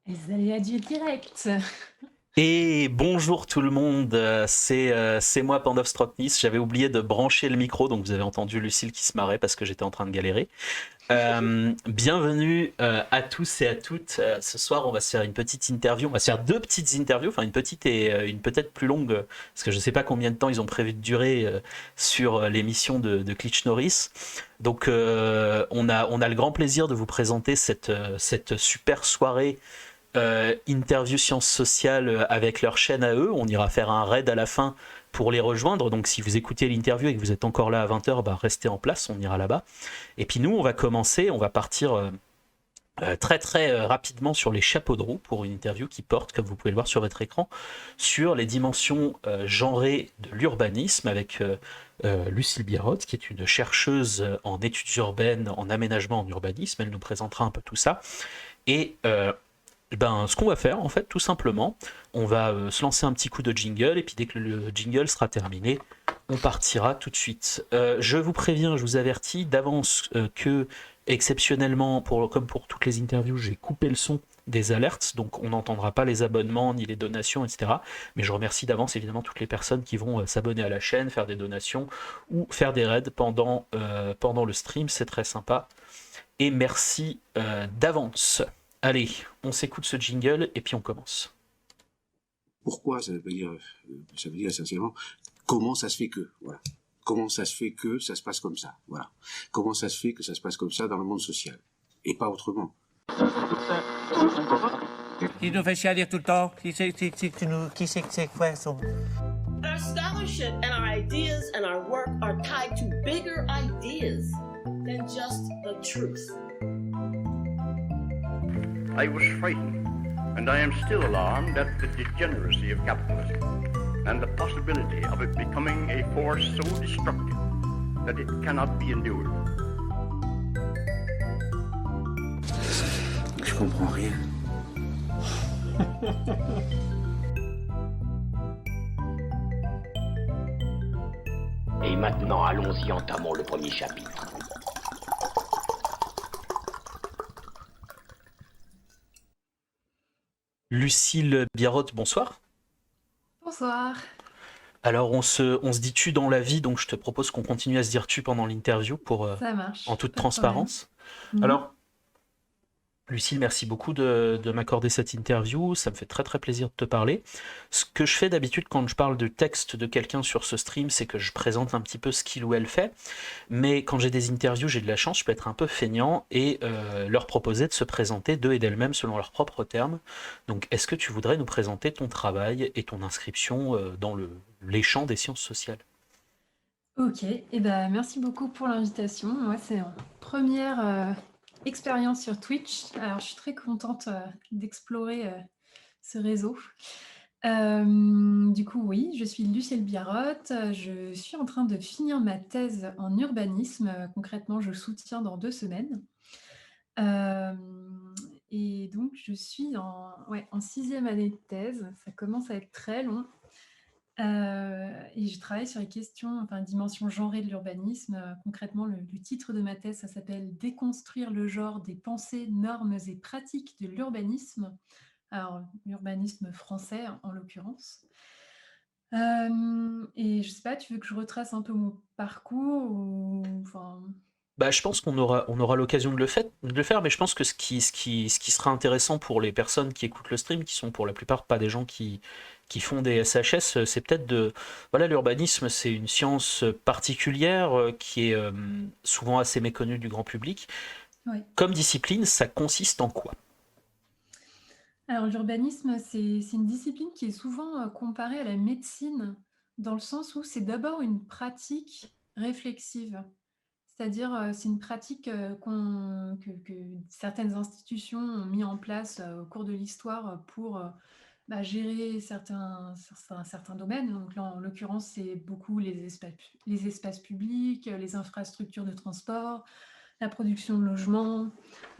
Les aléas du direct. Et bonjour tout le monde, c'est moi Pandov Stroknis. J'avais oublié de brancher le micro, donc vous avez entendu Lucille qui se marrait parce que j'étais en train de galérer. Bienvenue à tous et à toutes. Ce soir, on va se faire une petite interview. On va se faire deux petites interviews, enfin une petite et une peut-être plus longue, parce que je ne sais pas combien de temps ils ont prévu de durer sur l'émission de Klitsch Norris. Donc, on a le grand plaisir de vous présenter cette super soirée interview sciences sociales avec leur chaîne à eux. On ira faire un raid à la fin pour les rejoindre. Donc si vous écoutez l'interview et que vous êtes encore là à 20h, bah, restez en place, on ira là-bas. Et puis nous, on va commencer, on va partir très très rapidement sur les chapeaux de roue pour une interview qui porte, comme vous pouvez le voir sur votre écran, sur les dimensions genrées de l'urbanisme avec Lucille Biarrot, qui est une chercheuse en études urbaines, en aménagement, en urbanisme. Elle nous présentera un peu tout ça. Et ce qu'on va faire, en fait, tout simplement, on va se lancer un petit coup de jingle, et puis dès que le jingle sera terminé, on partira tout de suite. Je vous préviens, je vous avertis d'avance que, exceptionnellement, comme pour toutes les interviews, j'ai coupé le son des alertes, donc on n'entendra pas les abonnements, ni les donations, etc. Mais je remercie d'avance, évidemment, toutes les personnes qui vont s'abonner à la chaîne, faire des donations, ou faire des raids pendant le stream, c'est très sympa. Et merci d'avance. Allez, on s'écoute ce jingle et puis on commence. Pourquoi ça veut dire essentiellement comment ça se fait que, voilà. Comment ça se fait que ça se passe comme ça, voilà. Comment ça se fait que ça se passe comme ça dans le monde social, et pas autrement. Il nous fait chialer tout le temps. Qui c'est que c'est quoi son... Our scholarship and our ideas and our work are tied to bigger ideas than just the truth. I was frightened, and I am still alarmed at the degeneracy of capitalism and the possibility of it becoming a force so destructive that it cannot be endured. Je comprends rien. Et maintenant, allons-y, entamons le premier chapitre. Lucille Biarrot, bonsoir. Bonsoir. Alors on se dit tu dans la vie, donc je te propose qu'on continue à se dire tu pendant l'interview Ça marche. en toute Pas de problème. transparence. Alors, Lucille, merci beaucoup de m'accorder cette interview, ça me fait très très plaisir de te parler. Ce que je fais d'habitude quand je parle de texte de quelqu'un sur ce stream, c'est que je présente un petit peu ce qu'il ou elle fait, mais quand j'ai des interviews, j'ai de la chance, je peux être un peu feignant et leur proposer de se présenter d'eux et d'elles-mêmes selon leurs propres termes. Donc est-ce que tu voudrais nous présenter ton travail et ton inscription dans les champs des sciences sociales ? Ok, et merci beaucoup pour l'invitation. Moi, c'est en première expérience sur Twitch. Alors, je suis très contente d'explorer ce réseau. Du coup, oui, je suis Lucille Biarrot. Je suis en train de finir ma thèse en urbanisme. Concrètement, je soutiens dans 2 semaines. Et donc, je suis en 6e année de thèse. Ça commence à être très long. Et je travaille sur les questions, enfin, dimension genrée de l'urbanisme. Concrètement, le titre de ma thèse, ça s'appelle « Déconstruire le genre des pensées, normes et pratiques de l'urbanisme ». Alors, l'urbanisme français, en l'occurrence. Et je ne sais pas, tu veux que je retrace un peu mon parcours ou... Enfin... Bah, je pense qu'on aura l'occasion de le faire, mais je pense que ce qui sera intéressant pour les personnes qui écoutent le stream, qui sont pour la plupart pas des gens qui font des SHS, c'est peut-être de... Voilà, l'urbanisme, c'est une science particulière qui est souvent assez méconnue du grand public. Oui. Comme discipline, ça consiste en quoi ? Alors, l'urbanisme, c'est une discipline qui est souvent comparée à la médecine, dans le sens où c'est d'abord une pratique réflexive. C'est-à-dire, c'est une pratique que certaines institutions ont mis en place au cours de l'histoire pour gérer certains domaines. Donc là, en l'occurrence, c'est beaucoup les espaces publics, les infrastructures de transport, la production de logements,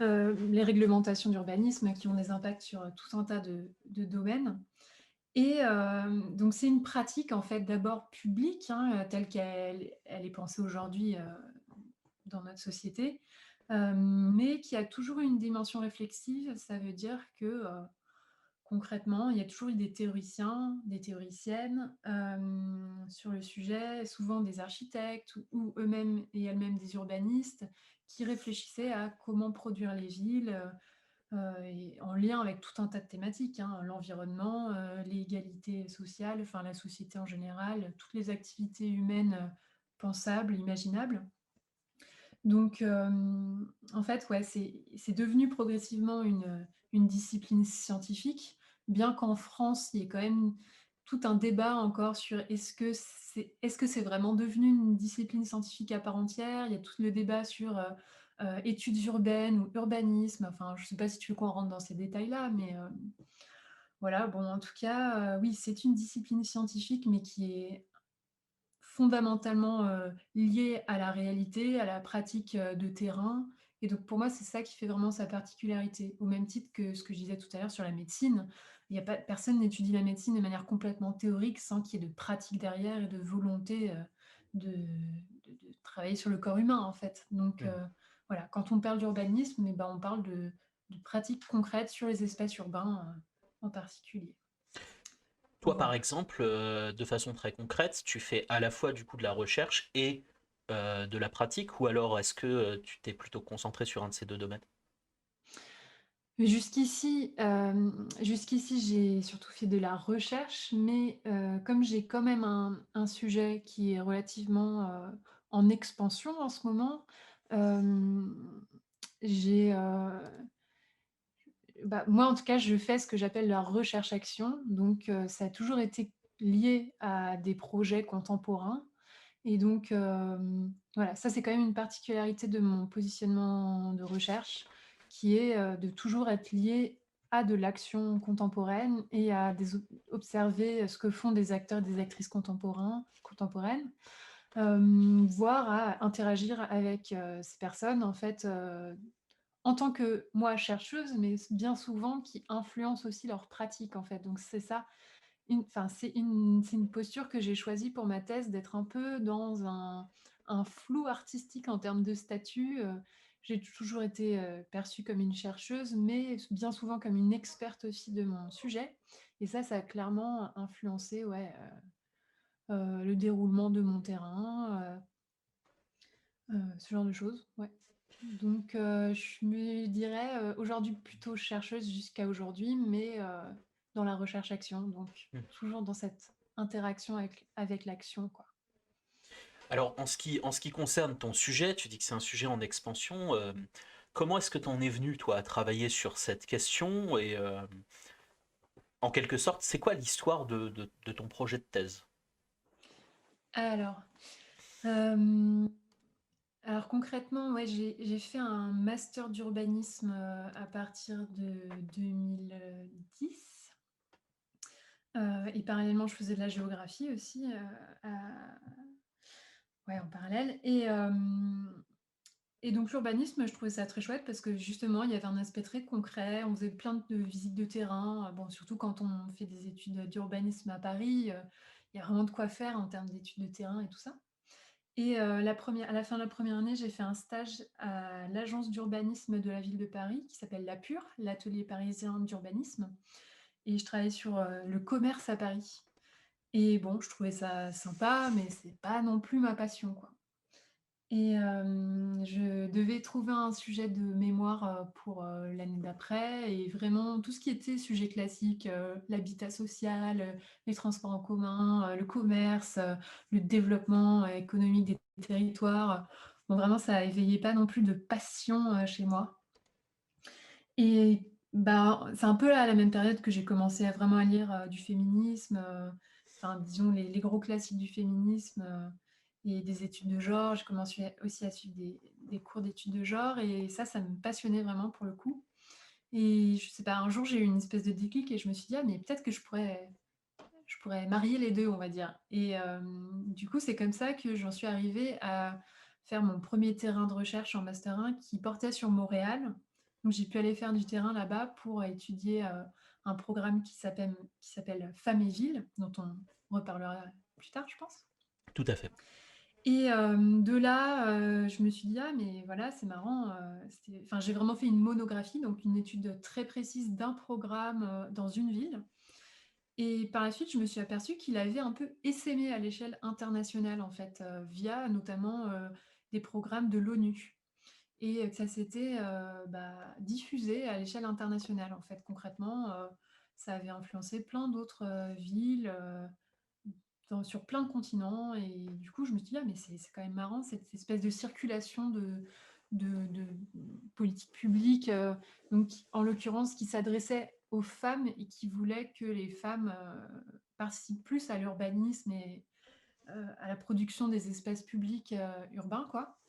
les réglementations d'urbanisme qui ont des impacts sur tout un tas de domaines. Et donc c'est une pratique en fait d'abord publique, telle qu'elle est pensée aujourd'hui dans notre société, mais qui a toujours une dimension réflexive. Ça veut dire que, concrètement, il y a toujours eu des théoriciens, des théoriciennes, sur le sujet, souvent des architectes ou eux-mêmes et elles-mêmes des urbanistes qui réfléchissaient à comment produire les villes, et en lien avec tout un tas de thématiques, hein, l'environnement, l'égalité sociale, enfin la société en général, toutes les activités humaines, pensables, imaginables. Donc, en fait, ouais, c'est devenu progressivement une discipline scientifique, bien qu'en France, il y ait quand même tout un débat encore sur est-ce que c'est vraiment devenu une discipline scientifique à part entière? Il y a tout le débat sur, études urbaines ou urbanisme. Enfin, je ne sais pas si tu veux qu'on rentre dans ces détails-là, mais, voilà, bon, en tout cas, oui, c'est une discipline scientifique, mais qui est fondamentalement, lié à la réalité, à la pratique, de terrain, et donc pour moi, c'est ça qui fait vraiment sa particularité. Au même titre que ce que je disais tout à l'heure sur la médecine, il y a pas personne n'étudie la médecine de manière complètement théorique sans qu'il y ait de pratique derrière et de volonté, de travailler sur le corps humain, en fait. Donc, Mmh. voilà, quand on parle d'urbanisme, et ben, on parle de pratiques concrètes sur les espaces urbains, en particulier. Toi, par Voilà. exemple, de façon très concrète, tu fais à la fois du coup de la recherche et de la pratique, ou alors est-ce que tu t'es plutôt concentré sur un de ces deux domaines? Mais jusqu'ici, j'ai surtout fait de la recherche, mais comme j'ai quand même un sujet qui est relativement, en expansion en ce moment, hem, j'ai, bah, moi, en tout cas, je fais ce que j'appelle la recherche-action, donc ça a toujours été lié à des projets contemporains, et donc voilà, ça, c'est quand même une particularité de mon positionnement de recherche, qui est, de toujours être lié à de l'action contemporaine et à observer ce que font des acteurs et des actrices contemporaines, voire à interagir avec, ces personnes, en fait, en tant que, moi, chercheuse, mais bien souvent qui influencent aussi leur pratique, en fait. Donc c'est ça, enfin, c'est une posture que j'ai choisie pour ma thèse, d'être un peu dans un flou artistique en termes de statut. J'ai toujours été, perçue comme une chercheuse, mais bien souvent comme une experte aussi de mon sujet, et ça a clairement influencé, ouais, le déroulement de mon terrain, ce genre de choses, ouais. Donc je me dirais, aujourd'hui plutôt chercheuse jusqu'à aujourd'hui, mais dans la recherche-action, donc Hmm. toujours dans cette interaction avec l'action, quoi. Alors, en ce qui concerne ton sujet, tu dis que c'est un sujet en expansion. Comment est-ce que tu en es venu, toi, à travailler sur cette question? Et en quelque sorte, c'est quoi l'histoire de ton projet de thèse? Alors, hem, alors concrètement, ouais, j'ai fait un master d'urbanisme, à partir de 2010, et parallèlement, je faisais de la géographie aussi, à ouais, en parallèle, et donc l'urbanisme, je trouvais ça très chouette parce que justement, il y avait un aspect très concret. On faisait plein de visites de terrain. Bon, surtout quand on fait des études d'urbanisme à Paris, il y a vraiment de quoi faire en termes d'études de terrain et tout ça. Et à la fin de la première année, j'ai fait un stage à l'agence d'urbanisme de la ville de Paris qui s'appelle l'APUR, l'Atelier parisien d'urbanisme, et je travaillais sur le commerce à Paris. Et bon, je trouvais ça sympa, mais c'est pas non plus ma passion, quoi. Et je devais trouver un sujet de mémoire, pour, l'année d'après, et vraiment tout ce qui était sujet classique, l'habitat social, les transports en commun, le commerce, le développement, économique des territoires. Bon, vraiment, ça éveillait pas non plus de passion, chez moi, et bah, c'est un peu à la même période que j'ai commencé à vraiment à lire, du féminisme, enfin disons les gros classiques du féminisme, et des études de genre. J'ai commencé aussi à suivre des cours d'études de genre, et ça me passionnait vraiment pour le coup, et je sais pas, un jour j'ai eu une espèce de déclic et je me suis dit: «Ah mais peut-être que je pourrais marier les 2, on va dire», et du coup, c'est comme ça que j'en suis arrivée à faire mon premier terrain de recherche en master 1 qui portait sur Montréal. Donc j'ai pu aller faire du terrain là-bas pour étudier, un programme qui s'appelle Femmes et Villes, dont on reparlera plus tard, je pense. Tout à fait. Et de là, je me suis dit: «Ah mais voilà, c'est marrant», j'ai vraiment fait une monographie, donc une étude très précise d'un programme, dans une ville et par la suite, je me suis aperçue qu'il avait un peu essaimé à l'échelle internationale, en fait, via notamment, des programmes de l'ONU et que ça s'était, diffusé à l'échelle internationale, en fait. Concrètement, ça avait influencé plein d'autres, villes, sur plein de continents et du coup, je me suis dit: «Ah mais c'est quand même marrant cette espèce de circulation de politique publique», donc en l'occurrence qui s'adressait aux femmes et qui voulait que les femmes, participent plus à l'urbanisme et à la production des espaces publics, urbains, quoi.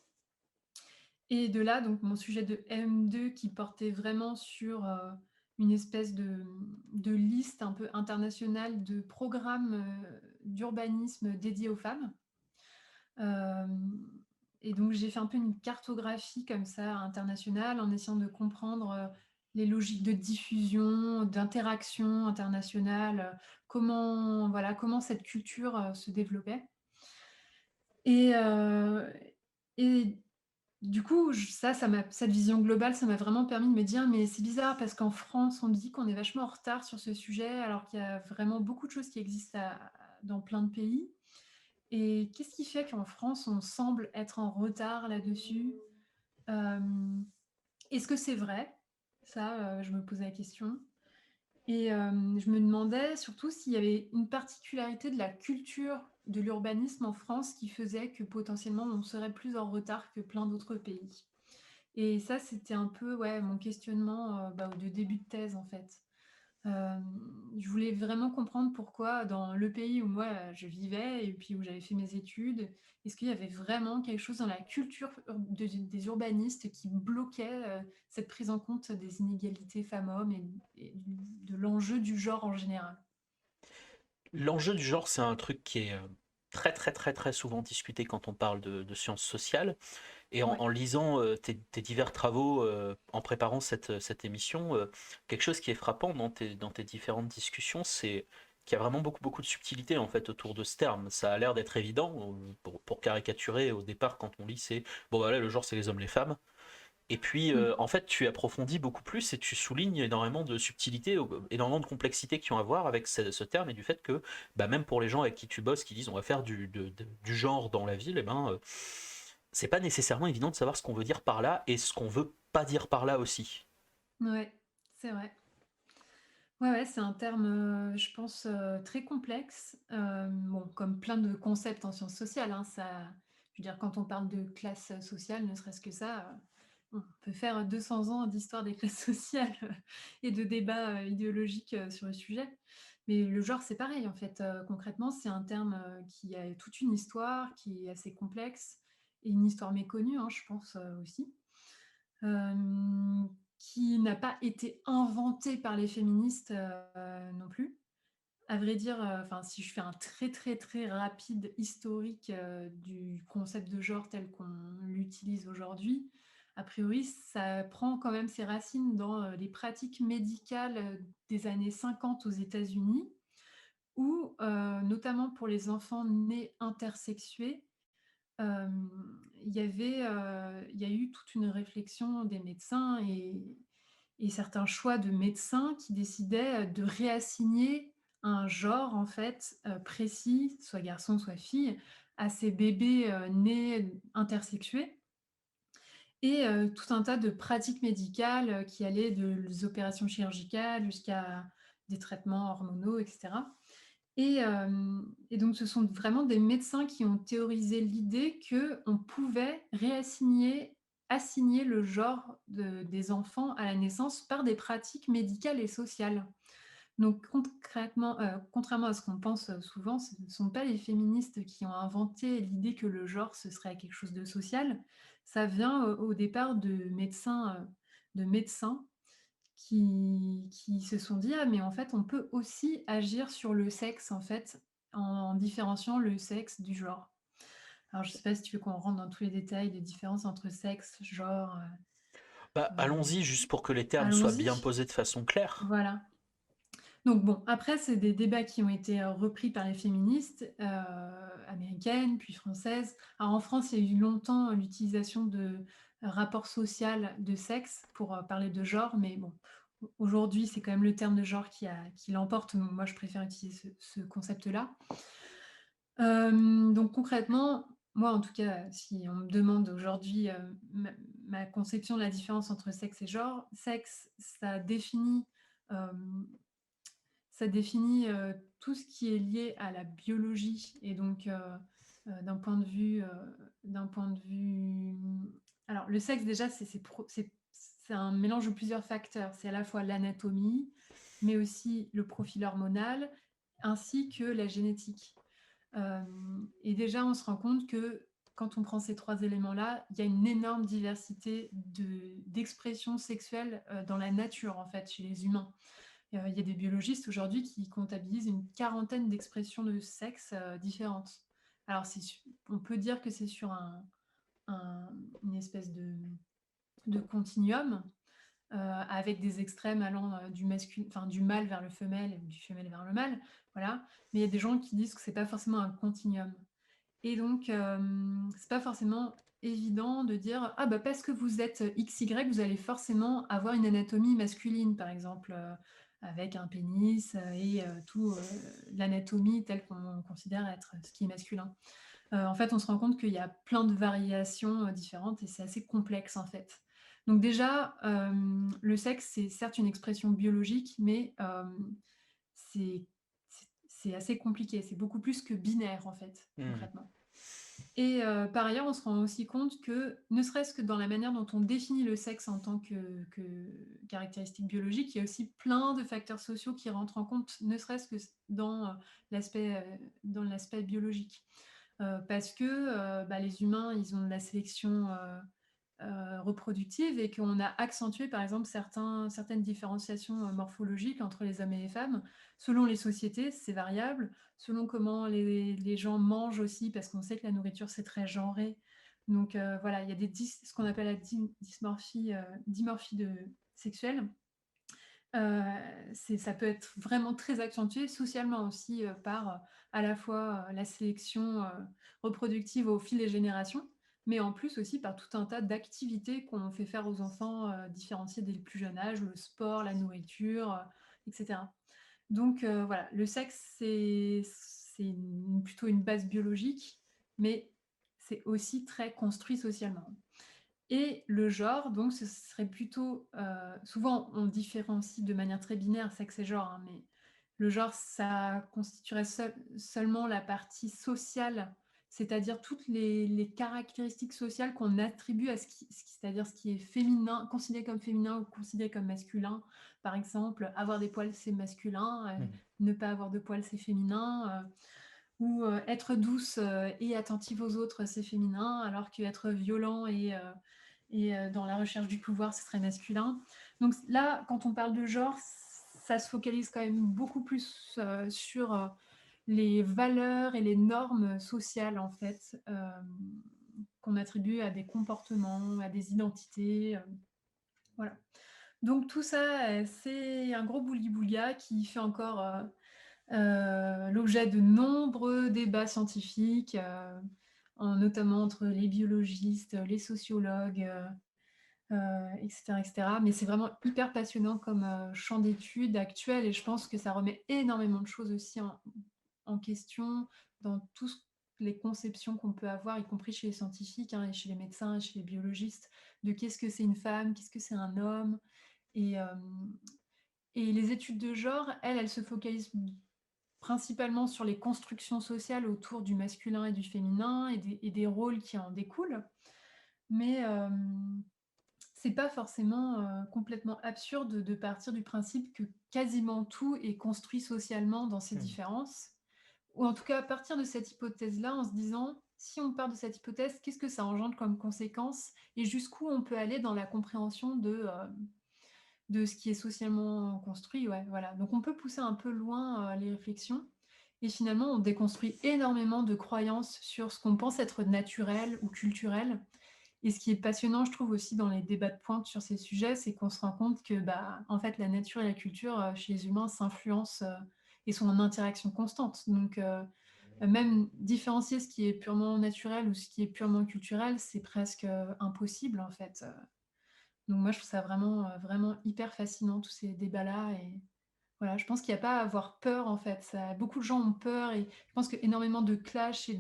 Et de là, donc mon sujet de M2 qui portait vraiment sur, une espèce de liste un peu internationale de programmes, d'urbanisme dédiés aux femmes. Hem et donc j'ai fait un peu une cartographie comme ça internationale en essayant de comprendre, les logiques de diffusion, d'interaction internationale, comment cette culture, se développait et heu et du coup, cette vision globale, ça m'a vraiment permis de me dire: «Mais c'est bizarre parce qu'en France, on dit qu'on est vachement en retard sur ce sujet, alors qu'il y a vraiment beaucoup de choses qui existent dans plein de pays et qu'est-ce qui fait qu'en France, on semble être en retard là-dessus?» Hem, Est-ce que c'est vrai? Ça, je me posais la question et je me demandais surtout s'il y avait une particularité de la culture de l'urbanisme en France qui faisait que potentiellement on serait plus en retard que plein d'autres pays. Et ça, c'était un peu, ouais, mon questionnement, de début de thèse, en fait. Je voulais vraiment comprendre pourquoi dans le pays où moi, je vivais et puis où j'avais fait mes études, est-ce qu'il y avait vraiment quelque chose dans la culture des urbanistes qui bloquait, cette prise en compte des inégalités femmes-hommes et de l'enjeu du genre en général? L'enjeu du genre, c'est un truc qui est très très très très souvent discuté quand on parle de sciences sociales. Et Ouais. en lisant tes divers travaux, en préparant cette émission, quelque chose qui est frappant dans tes différentes discussions, c'est qu'il y a vraiment beaucoup, beaucoup de subtilité en fait autour de ce terme. Ça a l'air d'être évident, pour caricaturer au départ quand on lit, c'est bon voilà, le genre c'est les hommes, les femmes. Et puis Mmh. en fait tu approfondis beaucoup plus et tu soulignes énormément de subtilité, énormément de complexité qui ont à voir avec ce terme et du fait que bah, même pour les gens avec qui tu bosses qui disent on va faire du genre dans la ville, et ben c'est pas nécessairement évident de savoir ce qu'on veut dire par là et ce qu'on veut pas dire par là aussi. Ouais, c'est vrai. Ouais, ouais, c'est un terme, je pense, très complexe. Bon, comme plein de concepts en sciences sociales, hein, je veux dire, quand on parle de classe, sociale, ne serait-ce que ça, on peut faire 200 ans d'histoire des classes sociales, et de débats, idéologiques, sur le sujet. Mais le genre, c'est pareil, en fait, concrètement, c'est un terme, qui a toute une histoire, qui est assez complexe et une histoire méconnue, hein, je pense, aussi. Qui n'a pas été inventé par les féministes, non plus. À vrai dire, enfin, si je fais un très, très, très rapide historique, du concept de genre tel qu'on l'utilise aujourd'hui, a priori, ça prend quand même ses racines dans, les pratiques médicales, des années 50 aux États-Unis où, notamment pour les enfants nés intersexués, il y a eu toute une réflexion des médecins et certains choix de médecins qui décidaient, de réassigner un genre, en fait, précis, soit garçon, soit fille, à ces bébés, nés intersexués et tout un tas de pratiques médicales, qui allaient des opérations chirurgicales jusqu'à des traitements hormonaux et cetera. Et donc ce sont vraiment des médecins qui ont théorisé l'idée qu'on pouvait assigner le genre des enfants à la naissance par des pratiques médicales et sociales. Donc concrètement, contrairement à ce qu'on pense, souvent, ce ne sont pas les féministes qui ont inventé l'idée que le genre, ce serait quelque chose de social. Ça vient, au départ de médecins qui se sont dit: «Ah mais en fait, on peut aussi agir sur le sexe, en fait, en différenciant le sexe du genre». Alors je sais pas si tu veux qu'on rentre dans tous les détails des différences entre sexe, genre, Bah, heu, allons-y juste pour que les termes soient bien allons-y? posés de façon claire. Voilà. Donc bon, après, c'est des débats qui ont été repris par les féministes américaines, puis françaises. Alors en France, il y a eu longtemps l'utilisation de rapport social de sexe pour parler de genre, mais bon, aujourd'hui, c'est quand même le terme de genre qui l'emporte. Moi, je préfère utiliser ce concept-là. Donc concrètement, moi en tout cas, si on me demande aujourd'hui, ma conception de la différence entre sexe et genre, sexe, hem, ça définit, tout ce qui est lié à la biologie et donc d'un point de vue, alors le sexe déjà c'est un mélange de plusieurs facteurs. C'est à la fois l'anatomie, mais aussi le profil hormonal, ainsi que la génétique. Et déjà, on se rend compte que quand on prend ces 3 éléments-là, il y a une énorme diversité d'expressions sexuelles, dans la nature, en fait, chez les humains. Il y a des biologistes aujourd'hui qui comptabilisent une quarantaine d'expressions de sexe, différentes. Alors on peut dire que c'est sur une espèce de continuum, avec des extrêmes allant du mâle vers le femelle et du femelle vers le mâle, voilà. Mais il y a des gens qui disent que c'est pas forcément un continuum. Et donc, c'est pas forcément évident de dire ah bah parce que vous êtes XY, vous allez forcément avoir une anatomie masculine, par exemple, avec un pénis et tout l'anatomie telle qu'on considère être ce qui est masculin. En fait, on se rend compte qu'il y a plein de variations différentes et c'est assez complexe en fait. Donc déjà, le sexe, c'est certes une expression biologique, mais c'est c'est assez compliqué. C'est beaucoup plus que binaire en fait, Hmm. concrètement. Et par ailleurs, on se rend aussi compte que, ne serait-ce que dans la manière dont on définit le sexe en tant que caractéristique biologique, il y a aussi plein de facteurs sociaux qui rentrent en compte, ne serait-ce que dans l'aspect biologique. Parce que, bah, les humains, ils ont de la sélection, reproductive et qu'on a accentué, par exemple, certaines différenciations, morphologiques entre les hommes et les femmes. Selon les sociétés, c'est variable, selon comment les gens mangent aussi, parce qu'on sait que la nourriture, c'est très genré. Donc voilà, il y a ce qu'on appelle la dimorphie sexuelle. Ça peut être vraiment très accentué socialement aussi, par, à la fois, la sélection, reproductive au fil des générations, mais en plus aussi par tout un tas d'activités qu'on fait faire aux enfants, différenciés dès le plus jeune âge, le sport, la nourriture, et cetera. Donc voilà, le sexe, plutôt une base biologique, mais c'est aussi très construit socialement. Et le genre, donc ce serait plutôt, souvent on différencie de manière très binaire sexe et genre, hein, mais le genre, ça constituerait seulement la partie sociale, c'est-à-dire toutes les caractéristiques sociales qu'on attribue à c'est-à-dire ce qui est féminin, considéré comme féminin ou considéré comme masculin. Par exemple, avoir des poils, c'est masculin, Mhm. ne pas avoir de poils, c'est féminin, ou être douce et attentive aux autres, c'est féminin, alors qu'être violent et dans la recherche du pouvoir, ce serait masculin. Donc là, quand on parle de genre, ça se focalise quand même beaucoup plus sur les valeurs et les normes sociales, en fait, qu'on attribue à des comportements, à des identités. Voilà. Donc tout ça, c'est un gros bouli-boulia qui fait encore l'objet de nombreux débats scientifiques, notamment entre les biologistes, les sociologues, etc., etc. Mais c'est vraiment hyper passionnant comme champ d'études actuel et je pense que ça remet énormément de choses aussi en question dans toutes les conceptions qu'on peut avoir, y compris chez les scientifiques, hein, et chez les médecins, et chez les biologistes, de qu'est-ce que c'est une femme, qu'est-ce que c'est un homme. Et, euh, et les études de genre, elles se focalisent principalement sur les constructions sociales autour du masculin et du féminin et des rôles qui en découlent. Mais c'est pas forcément complètement absurde de partir du principe que quasiment tout est construit socialement dans ces différences. Ou en tout cas, à partir de cette hypothèse-là, en se disant, si on part de cette hypothèse, qu'est-ce que ça engendre comme conséquence et jusqu'où on peut aller dans la compréhension de ce qui est socialement construit. Ouais, voilà. Donc on peut pousser un peu loin les réflexions. Et finalement, on déconstruit énormément de croyances sur ce qu'on pense être naturel ou culturel. Et ce qui est passionnant, je trouve aussi dans les débats de pointe sur ces sujets, c'est qu'on se rend compte que, en fait, la nature et la culture, chez les humains s'influencent, et sont en interaction constante. Donc, même différencier ce qui est purement naturel ou ce qui est purement culturel, c'est presque, impossible, en fait. Donc moi, je trouve ça vraiment, vraiment hyper fascinant, tous ces débats-là. Et voilà, je pense qu'il y a pas à avoir peur, en fait. Beaucoup de gens ont peur, et je pense qu'énormément de clash et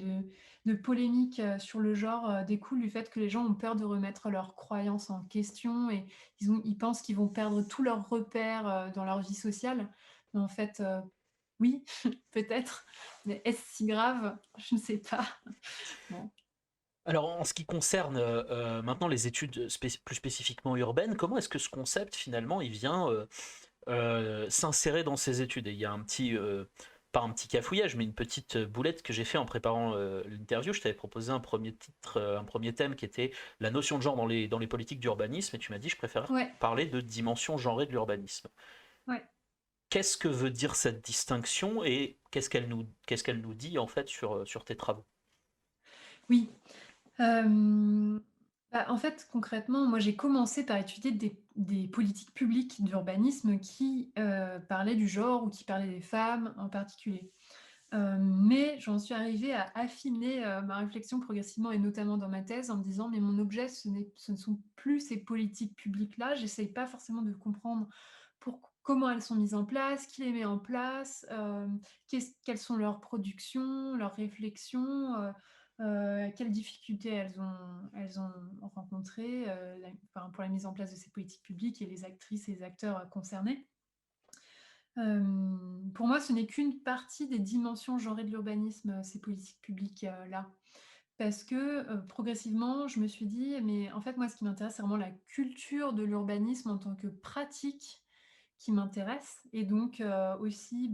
de polémiques, sur le genre, découlent du fait que les gens ont peur de remettre leurs croyances en question, et ils pensent qu'ils vont perdre tous leurs repères, dans leur vie sociale. Mais en fait, oui, peut-être, mais est-ce si grave? Je ne sais pas. Bon. Alors, en ce qui concerne maintenant les études plus spécifiquement urbaines, comment est-ce que ce concept, finalement, il vient s'insérer dans ces études? Et il y a un petit, pas un petit cafouillage, mais une petite boulette que j'ai fait en préparant l'interview. Je t'avais proposé un premier titre, un premier thème qui était la notion de genre dans les politiques d'urbanisme, et tu m'as dit je préfère Ouais, parler de dimension genrée de l'urbanisme. ouais. Qu'est-ce que veut dire cette distinction, et qu'est-ce qu'elle nous dit en fait sur tes travaux? Oui. Hem, En fait, concrètement, moi, j'ai commencé par étudier des politiques publiques d'urbanisme qui, parlaient du genre ou qui parlaient des femmes en particulier. Mais j'en suis arrivée à affiner, ma réflexion progressivement, et notamment dans ma thèse, en me disant: «Mais mon objet, ce ne sont plus ces politiques publiques-là». J'essaye pas forcément de comprendre comment elles sont mises en place, qui les met en place, quelles sont leurs productions, leurs réflexions, quelles difficultés elles ont rencontrées, pour la mise en place de ces politiques publiques, et les actrices et les acteurs, concernés. Pour moi, ce n'est qu'une partie des dimensions genrées de l'urbanisme, ces politiques publiques, là. Parce que, progressivement, je me suis dit: «Mais en fait, moi, ce qui m'intéresse, c'est vraiment la culture de l'urbanisme en tant que pratique qui m'intéresse», et donc aussi,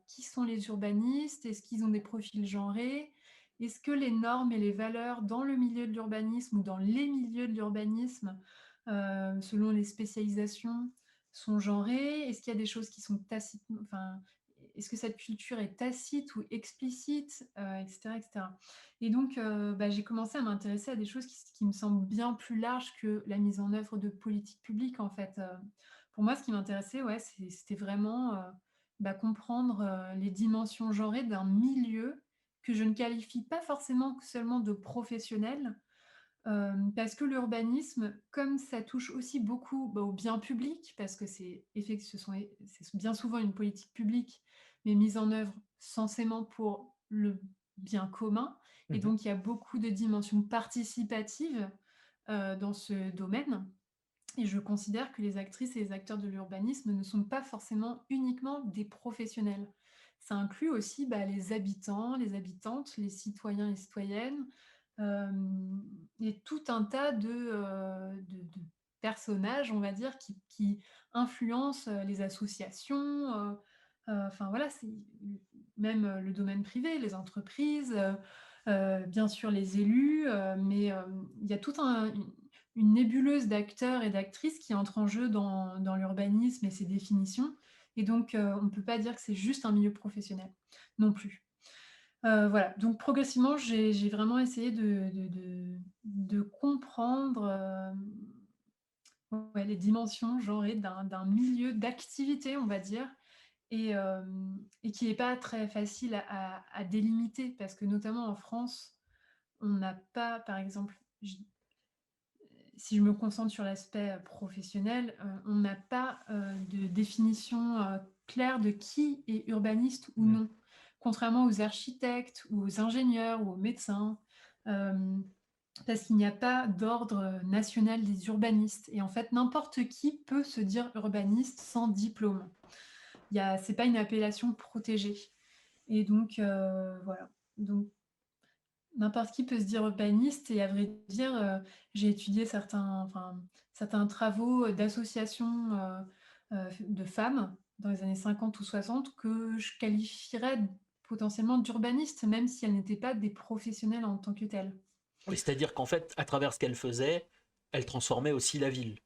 qui sont les urbanistes? Est-ce qu'ils ont des profils genrés? Est-ce que les normes et les valeurs dans le milieu de l'urbanisme ou dans les milieux de l'urbanisme, selon les spécialisations, sont genrées? Est-ce qu'il y a des choses qui sont tacites, enfin, est-ce que cette culture est tacite ou explicite? Et cetera, et cetera. Et donc, j'ai commencé à m'intéresser à des choses qui me semblent bien plus larges que la mise en œuvre de politiques publiques, en fait. Pour moi, ce qui m'intéressait, ouais, c'était vraiment, comprendre, les dimensions genrées d'un milieu que je ne qualifie pas forcément que seulement de professionnel, parce que l'urbanisme, comme ça touche aussi beaucoup, au bien public, parce que c'est bien souvent une politique publique, mais mise en œuvre censément pour le bien commun, et Mhm. donc il y a beaucoup de dimensions participatives, dans ce domaine. Et je considère que les actrices et les acteurs de l'urbanisme ne sont pas forcément uniquement des professionnels. Ça inclut aussi, les habitants, les habitantes, les citoyens et citoyennes, et tout un tas de personnages, on va dire, qui influencent, les associations, enfin voilà, c'est même, le domaine privé, les entreprises, bien sûr les élus, mais il y a toute une nébuleuse d'acteurs et d'actrices qui entrent en jeu dans l'urbanisme et ses définitions, et donc on ne peut pas dire que c'est juste un milieu professionnel, non plus. Voilà, donc progressivement, j'ai vraiment essayé de comprendre, ouais, les dimensions genrées d'un milieu d'activité, on va dire, et qui n'est pas très facile à délimiter, parce que notamment en France, on n'a pas, par exemple, si je me concentre sur l'aspect, professionnel, on n'a pas, de définition, claire de qui est urbaniste ou Mm. non. Contrairement aux architectes ou aux ingénieurs ou aux médecins, hem, parce qu'il n'y a pas d'ordre, national des urbanistes, et en fait, n'importe qui peut se dire urbaniste sans diplôme. C'est pas une appellation protégée, et donc voilà. Donc n'importe qui peut se dire urbaniste, et à vrai dire, j'ai étudié certains travaux, d'associations, de femmes dans les années 50 ou 60, que je qualifierais potentiellement d'urbanistes, même si elles n'étaient pas des professionnels en tant que telles. Oui, c'est-à-dire qu'en fait, à travers ce qu'elle faisait, elle transformait aussi la ville.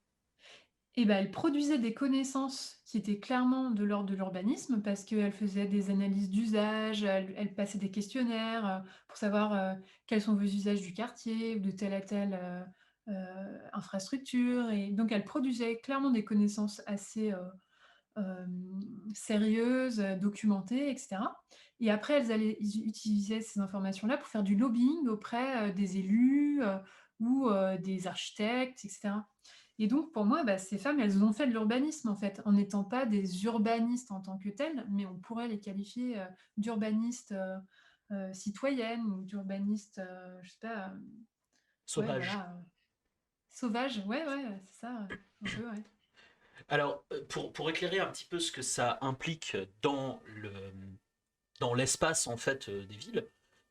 Et elle produisait des connaissances qui étaient clairement de l'ordre de l'urbanisme, parce qu'elle faisait des analyses d'usage, elle passait des questionnaires, pour savoir, quels sont vos usages du quartier ou de tel à tel, infrastructures. Et donc, elles produisaient clairement des connaissances assez sérieuses, documentées, etc. Et après, ils utilisaient ces informations-là pour faire du lobbying auprès des élus ou des architectes, etc. Et donc, pour moi, bah, ces femmes, elles ont fait de l'urbanisme, en fait, en n'étant pas des urbanistes en tant que telles, mais on pourrait les qualifier d'urbanistes citoyennes ou d'urbanistes, je sais pas, ouais, Sauvage. voilà, sauvages, ouais, ouais, c'est ça, un peu, ouais. Alors, pour éclairer un petit peu ce que ça implique dans l'espace en fait des villes,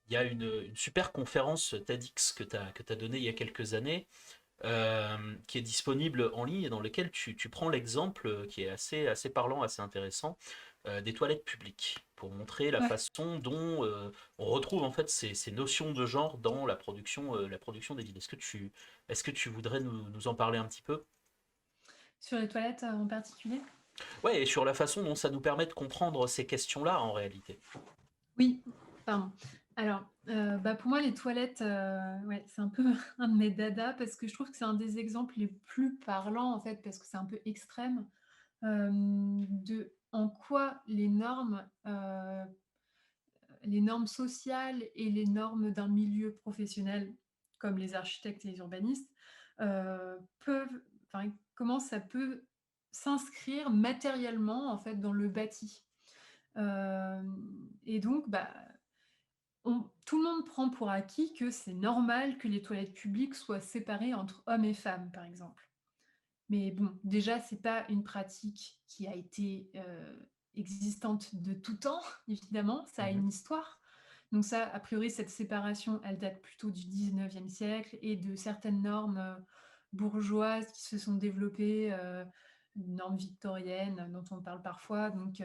il y a une super conférence TEDx que tu as donnée il y a quelques années, qui est disponible en ligne et dans lequel tu prends l'exemple qui est assez parlant, assez intéressant, des toilettes publiques, pour montrer la Ouais. façon dont on retrouve en fait ces notions de genre dans la production des villes. Est-ce que tu voudrais nous en parler un petit peu? Sur les toilettes en particulier? Ouais, et sur la façon dont ça nous permet de comprendre ces questions-là en réalité. Oui, pardon. Alors, bah, pour moi, les toilettes, ouais, c'est un peu un de mes dadas parce que je trouve que c'est un des exemples les plus parlants, en fait, parce que c'est un peu extrême, de en quoi les normes sociales et les normes d'un milieu professionnel, comme les architectes et les urbanistes, peuvent enfin, comment ça peut s'inscrire matériellement, en fait, dans le bâti. Et donc, bah, tout le monde prend pour acquis que c'est normal que les toilettes publiques soient séparées entre hommes et femmes, par exemple. Mais bon, déjà, c'est pas une pratique qui a été, existante de tout temps, évidemment, ça a Mhm. une histoire. Donc ça, a priori, cette séparation, elle date plutôt du 19e siècle et de certaines normes, bourgeoises qui se sont développées, normes victoriennes dont on parle parfois, donc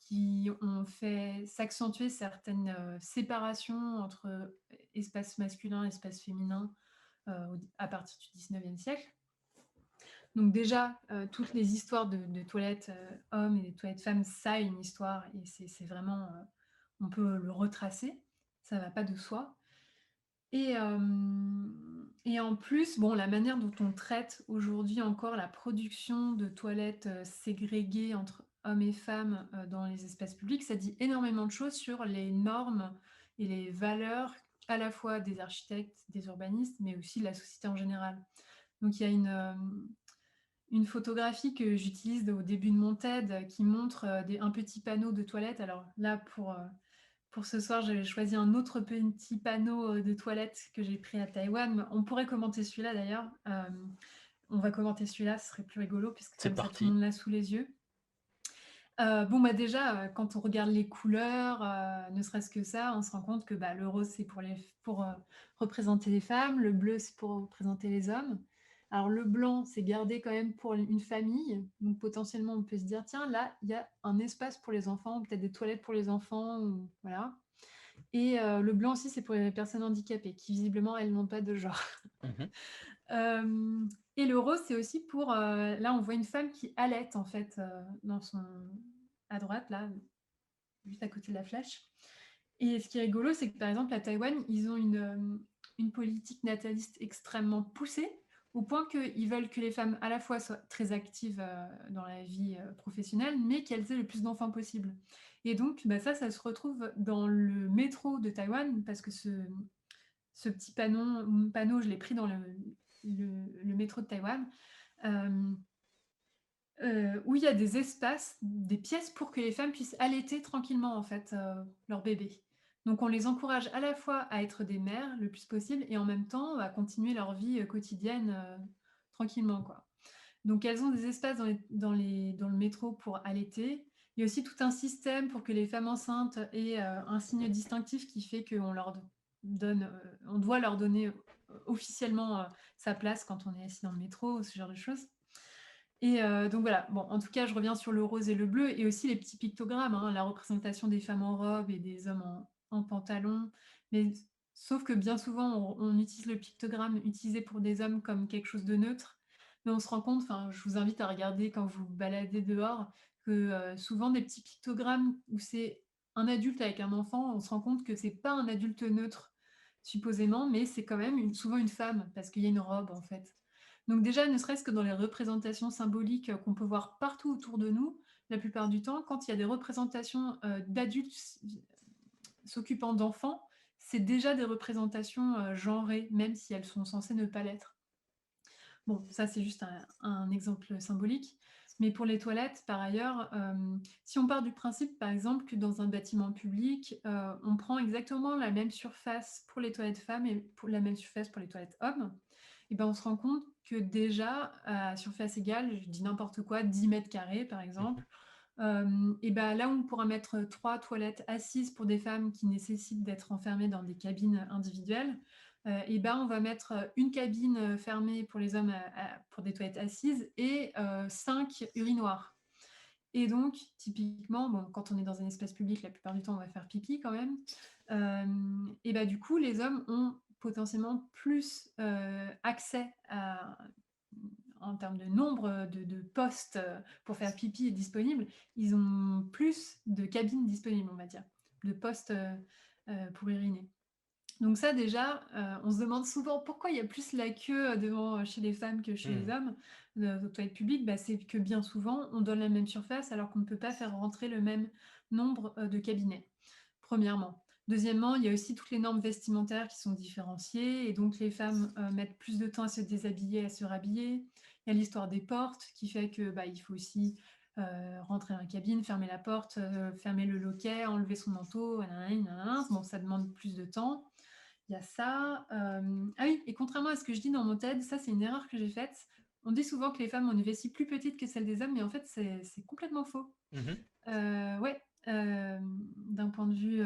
qui ont fait s'accentuer certaines, séparations entre espace masculin, espace féminin, à partir du 19e siècle. Donc déjà, toutes les histoires de toilettes hommes et des toilettes femmes, ça a une histoire et c'est vraiment, on peut le retracer, ça va pas de soi. Et en plus, bon, la manière dont on traite aujourd'hui encore la production de toilettes ségrégées entre hommes et femmes dans les espaces publics, ça dit énormément de choses sur les normes et les valeurs à la fois des architectes, des urbanistes, mais aussi de la société en général. Donc il y a une photographie que j'utilise au début de mon TED qui montre un petit panneau de toilette. Alors là, pour ce soir, j'avais choisi un autre petit panneau de toilette que j'ai pris à Taïwan. On pourrait commenter celui-là d'ailleurs. On va commenter celui-là, ce serait plus rigolo puisque C'est comme ça tout parti. le monde l'a sous les yeux. Bon, bah déjà, quand on regarde les couleurs, ne serait-ce que ça, on se rend compte que bah, le rose, c'est pour représenter les femmes, le bleu, c'est pour représenter les hommes. Alors, le blanc, c'est gardé quand même pour une famille. Donc, potentiellement, on peut se dire, tiens, là, il y a un espace pour les enfants, peut-être des toilettes pour les enfants, voilà. Et le blanc aussi, c'est pour les personnes handicapées, qui visiblement, elles n'ont pas de genre. Mhm. Et le rose, c'est aussi pour... là, on voit une femme qui allaite, en fait, à droite, là, juste à côté de la flèche. Et ce qui est rigolo, c'est que, par exemple, à Taïwan, ils ont une politique nataliste extrêmement poussée, au point qu'ils veulent que les femmes, à la fois, soient très actives dans la vie professionnelle, mais qu'elles aient le plus d'enfants possible. Et donc, bah, ça se retrouve dans le métro de Taïwan, parce que ce petit panneau, je l'ai pris dans le métro de Taïwan, où il y a des espaces, des pièces pour que les femmes puissent allaiter tranquillement, en fait, leur bébé. Donc on les encourage à la fois à être des mères le plus possible et en même temps à continuer leur vie quotidienne tranquillement, quoi. Donc elles ont des espaces dans le métro pour allaiter. Il y a aussi tout un système pour que les femmes enceintes aient un signe distinctif qui fait qu'on leur on doit leur donner officiellement sa place quand on est assis dans le métro, ce genre de choses. Et donc voilà, bon, en tout cas, je reviens sur le rose et le bleu et aussi les petits pictogrammes, hein, la représentation des femmes en robe et des hommes en pantalon. Mais sauf que bien souvent, on utilise le pictogramme utilisé pour des hommes comme quelque chose de neutre. Mais on se rend compte, enfin, je vous invite à regarder quand vous vous baladez dehors, que souvent des petits pictogrammes où c'est un adulte avec un enfant, on se rend compte que c'est pas un adulte neutre. supposément, mais c'est quand même souvent une femme, parce qu'il y a une robe, en fait. Donc déjà, ne serait-ce que dans les représentations symboliques qu'on peut voir partout autour de nous, la plupart du temps, quand il y a des représentations d'adultes s'occupant d'enfants, c'est déjà des représentations genrées, même si elles sont censées ne pas l'être. Bon, ça c'est juste un exemple symbolique. Mais pour les toilettes, par ailleurs, si on part du principe, par exemple, que dans un bâtiment public, on prend exactement la même surface pour les toilettes femmes et pour la même surface pour les toilettes hommes, et ben on se rend compte que déjà, à surface égale, je dis n'importe quoi, 10 mètres carrés par exemple, et ben là où on pourra mettre 3 toilettes assises pour des femmes qui nécessitent d'être enfermées dans des cabines individuelles, et ben on va mettre une cabine fermée pour les hommes pour des toilettes assises et 5 urinoirs. Et donc, typiquement, bon, quand on est dans un espace public, la plupart du temps, on va faire pipi quand même. Et bah, du coup, les hommes ont potentiellement plus accès en termes de nombre de postes pour faire pipi disponibles. Ils ont plus de cabines disponibles, on va dire, de postes pour uriner. Donc ça déjà, on se demande souvent pourquoi il y a plus la queue devant chez les femmes que chez les hommes, aux toilettes publiques. Bah, c'est que bien souvent, on donne la même surface alors qu'on ne peut pas faire rentrer le même nombre de cabinets, premièrement. Deuxièmement, il y a aussi toutes les normes vestimentaires qui sont différenciées et donc les femmes mettent plus de temps à se déshabiller, à se rhabiller. Il y a l'histoire des portes qui fait que bah, il faut aussi rentrer dans la cabine, fermer la porte, fermer le loquet, enlever son manteau, bon, ça demande plus de temps. Il y a ça. Ah oui, et contrairement à ce que je dis dans mon TED, ça c'est une erreur que j'ai faite. On dit souvent que les femmes ont une vessie plus petite que celle des hommes, mais en fait c'est complètement faux. Ouais, d'un point de vue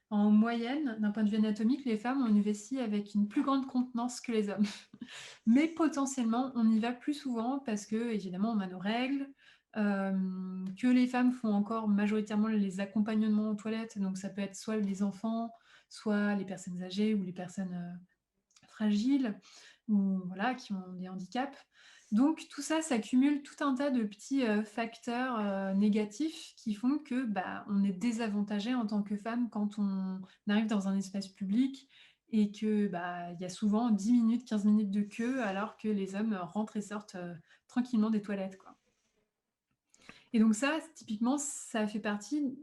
en moyenne, d'un point de vue anatomique, les femmes ont une vessie avec une plus grande contenance que les hommes. Mais potentiellement, on y va plus souvent parce que, évidemment, on a nos règles, que les femmes font encore majoritairement les accompagnements aux toilettes. Donc, ça peut être soit les enfants, soit les personnes âgées ou les personnes fragiles ou voilà, qui ont des handicaps. Donc, tout ça, ça cumule tout un tas de petits facteurs négatifs qui font que bah, on est désavantagé en tant que femme quand on arrive dans un espace public et que bah, y a souvent 10 minutes, 15 minutes de queue alors que les hommes rentrent et sortent tranquillement des toilettes, quoi. Et donc ça, typiquement, ça fait partie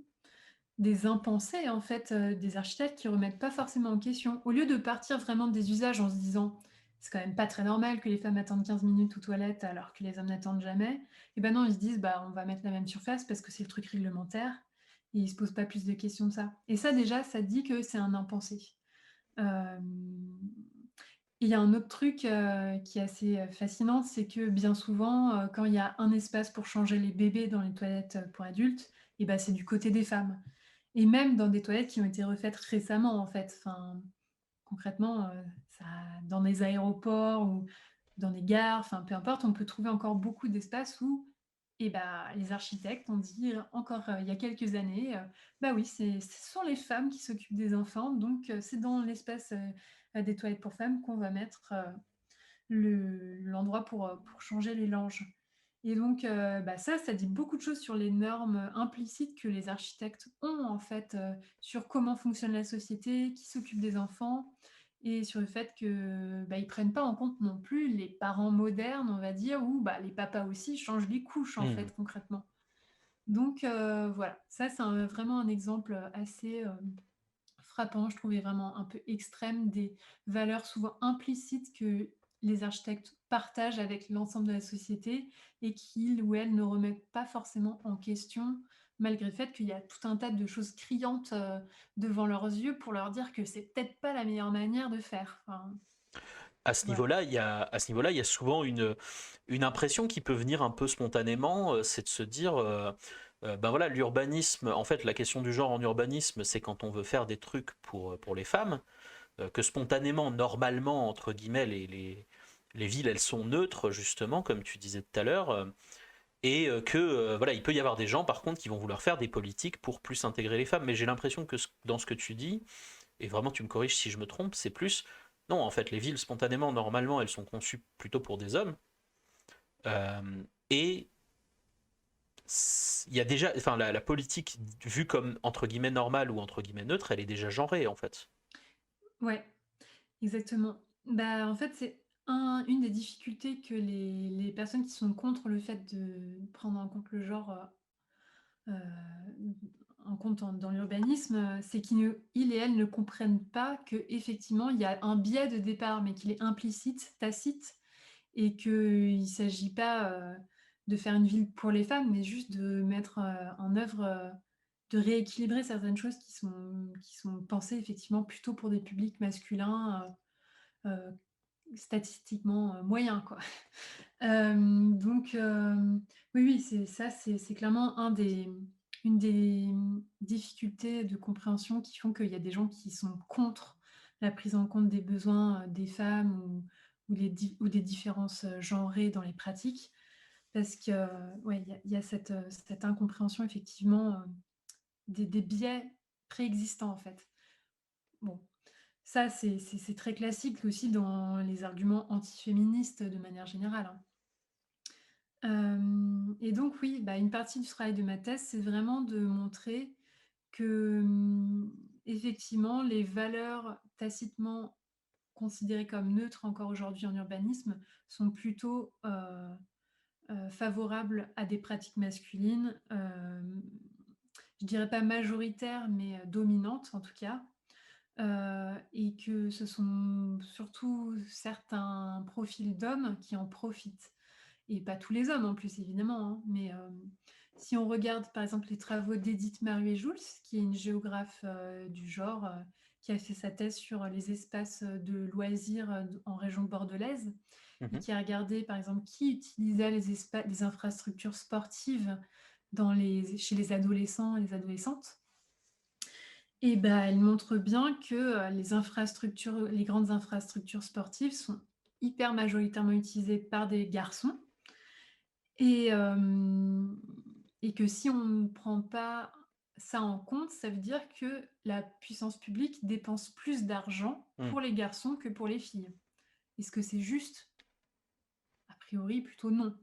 des impensés, en fait, des architectes qui remettent pas forcément en question. Au lieu de partir vraiment des usages en se disant: «C'est quand même pas très normal que les femmes attendent 15 minutes aux toilettes alors que les hommes n'attendent jamais», et ben non, ils se disent: «Bah, on va mettre la même surface parce que c'est le truc réglementaire», et ils se posent pas plus de questions que ça. Et ça déjà, ça dit que c'est un impensé. Hem Il y a un autre truc, qui est assez, fascinant, c'est que bien souvent, quand il y a un espace pour changer les bébés dans les toilettes, pour adultes, et bah, c'est du côté des femmes. Et même dans des toilettes qui ont été refaites récemment, en fait. Enfin, concrètement, ça dans des aéroports ou dans des gares, enfin, peu importe, on peut trouver encore beaucoup d'espaces où, et bah, les architectes ont dit, encore, il y a quelques années, «Bah, oui, ce sont les femmes qui s'occupent des enfants, donc c'est dans l'espace, des toilettes pour femmes qu'on va mettre, l'endroit pour changer les langes». Et donc, bah, ça dit beaucoup de choses sur les normes implicites que les architectes ont, en fait, sur comment fonctionne la société, qui s'occupe des enfants et sur le fait que, bah, ils prennent pas en compte non plus les parents modernes, on va dire, où, bah, les papas aussi changent les couches, en fait, concrètement. Donc, voilà, ça c'est vraiment un exemple, assez, frappant, je trouvais vraiment un peu extrême des valeurs souvent implicites que les architectes partagent avec l'ensemble de la société et qu'ils ou elles ne remettent pas forcément en question, malgré le fait qu'il y a tout un tas de choses criantes devant leurs yeux pour leur dire que c'est peut-être pas la meilleure manière de faire. Enfin, À ce voilà. niveau-là, il y a souvent une impression qui peut venir un peu spontanément, c'est de se dire, ben voilà, l'urbanisme, en fait, la question du genre en urbanisme, c'est quand on veut faire des trucs pour les femmes, que spontanément, normalement, entre guillemets, les villes, elles sont neutres, justement, comme tu disais tout à l'heure, et que, voilà, il peut y avoir des gens, par contre, qui vont vouloir faire des politiques pour plus intégrer les femmes. Mais j'ai l'impression que dans ce que tu dis, et vraiment tu me corriges si je me trompe, c'est plus, non, en fait, les villes, spontanément, normalement, elles sont conçues plutôt pour des hommes, et il y a déjà, enfin, la politique vue comme entre guillemets normale ou entre guillemets neutre, elle est déjà genrée en fait. Ouais, Exactement. Bah, en fait, c'est une des difficultés que les personnes qui sont contre le fait de prendre en compte le genre, heu, en compte dans l'urbanisme, c'est qu'ils et elles ne comprennent pas que effectivement il y a un biais de départ, mais qu'il est implicite, tacite et qu'il ne s'agit pas, de faire une ville pour les femmes, mais juste de mettre, en œuvre, de rééquilibrer certaines choses qui sont pensées effectivement plutôt pour des publics masculins, heu, statistiquement, moyens, quoi. Donc oui, oui, c'est clairement une des, difficultés de compréhension qui font qu'il y a des gens qui sont contre la prise en compte des besoins, des femmes ou des différences, genrées dans les pratiques. Parce que, ouais, il y a cette incompréhension effectivement, des biais préexistants, en fait. Bon, ça c'est très classique aussi dans les arguments antiféministes de manière générale, hein. Et donc oui, bah, une partie du travail de ma thèse, c'est vraiment de montrer que, effectivement, les valeurs tacitement considérées comme neutres encore aujourd'hui en urbanisme sont plutôt, favorables à des pratiques masculines, je dirais pas majoritaires, mais, dominantes en tout cas, et que ce sont surtout certains profils d'hommes qui en profitent. Et pas tous les hommes en plus évidemment, hein, mais si on regarde par exemple les travaux d'Edith Maruet-Joulz, qui est une géographe, du genre, qui a fait sa thèse sur les espaces, de loisirs, en région bordelaise et Mhm. qui a regardé par exemple qui utilisait les infrastructures sportives chez les adolescents et les adolescentes. Et ben, elle montre bien que, les grandes infrastructures sportives sont hyper majoritairement utilisées par des garçons et que si on ne prend pas ça en compte, ça veut dire que la puissance publique dépense plus d'argent Mm. pour les garçons que pour les filles. Est-ce que c'est juste? A priori, plutôt non.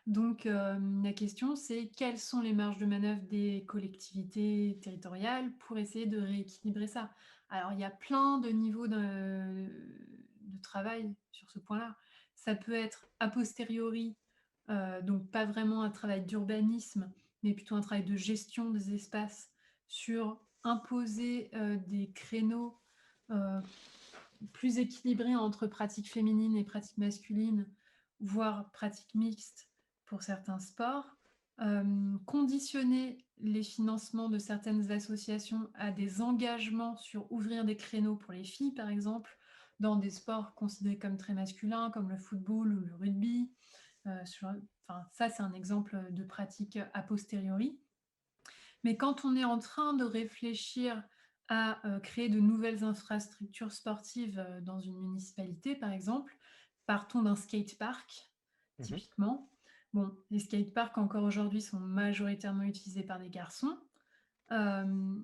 Donc la question, c'est quelles sont les marges de manœuvre des collectivités territoriales pour essayer de rééquilibrer ça? Alors il y a plein de niveaux de travail sur ce point-là. Ça peut être a posteriori, donc pas vraiment un travail d'urbanisme, mais plutôt un travail de gestion des espaces sur imposer, des créneaux, heu, plus équilibrés entre pratiques féminines et pratiques masculines, voire pratiques mixtes pour certains sports. Conditionner les financements de certaines associations à des engagements sur ouvrir des créneaux pour les filles, par exemple, dans des sports considérés comme très masculins, comme le football ou le rugby. Enfin, ça, c'est un exemple de pratique a posteriori. Mais quand on est en train de réfléchir à créer de nouvelles infrastructures sportives dans une municipalité, par exemple, partons d'un skatepark, Mhm. typiquement. Bon, les skateparks encore aujourd'hui sont majoritairement utilisés par des garçons. Euh,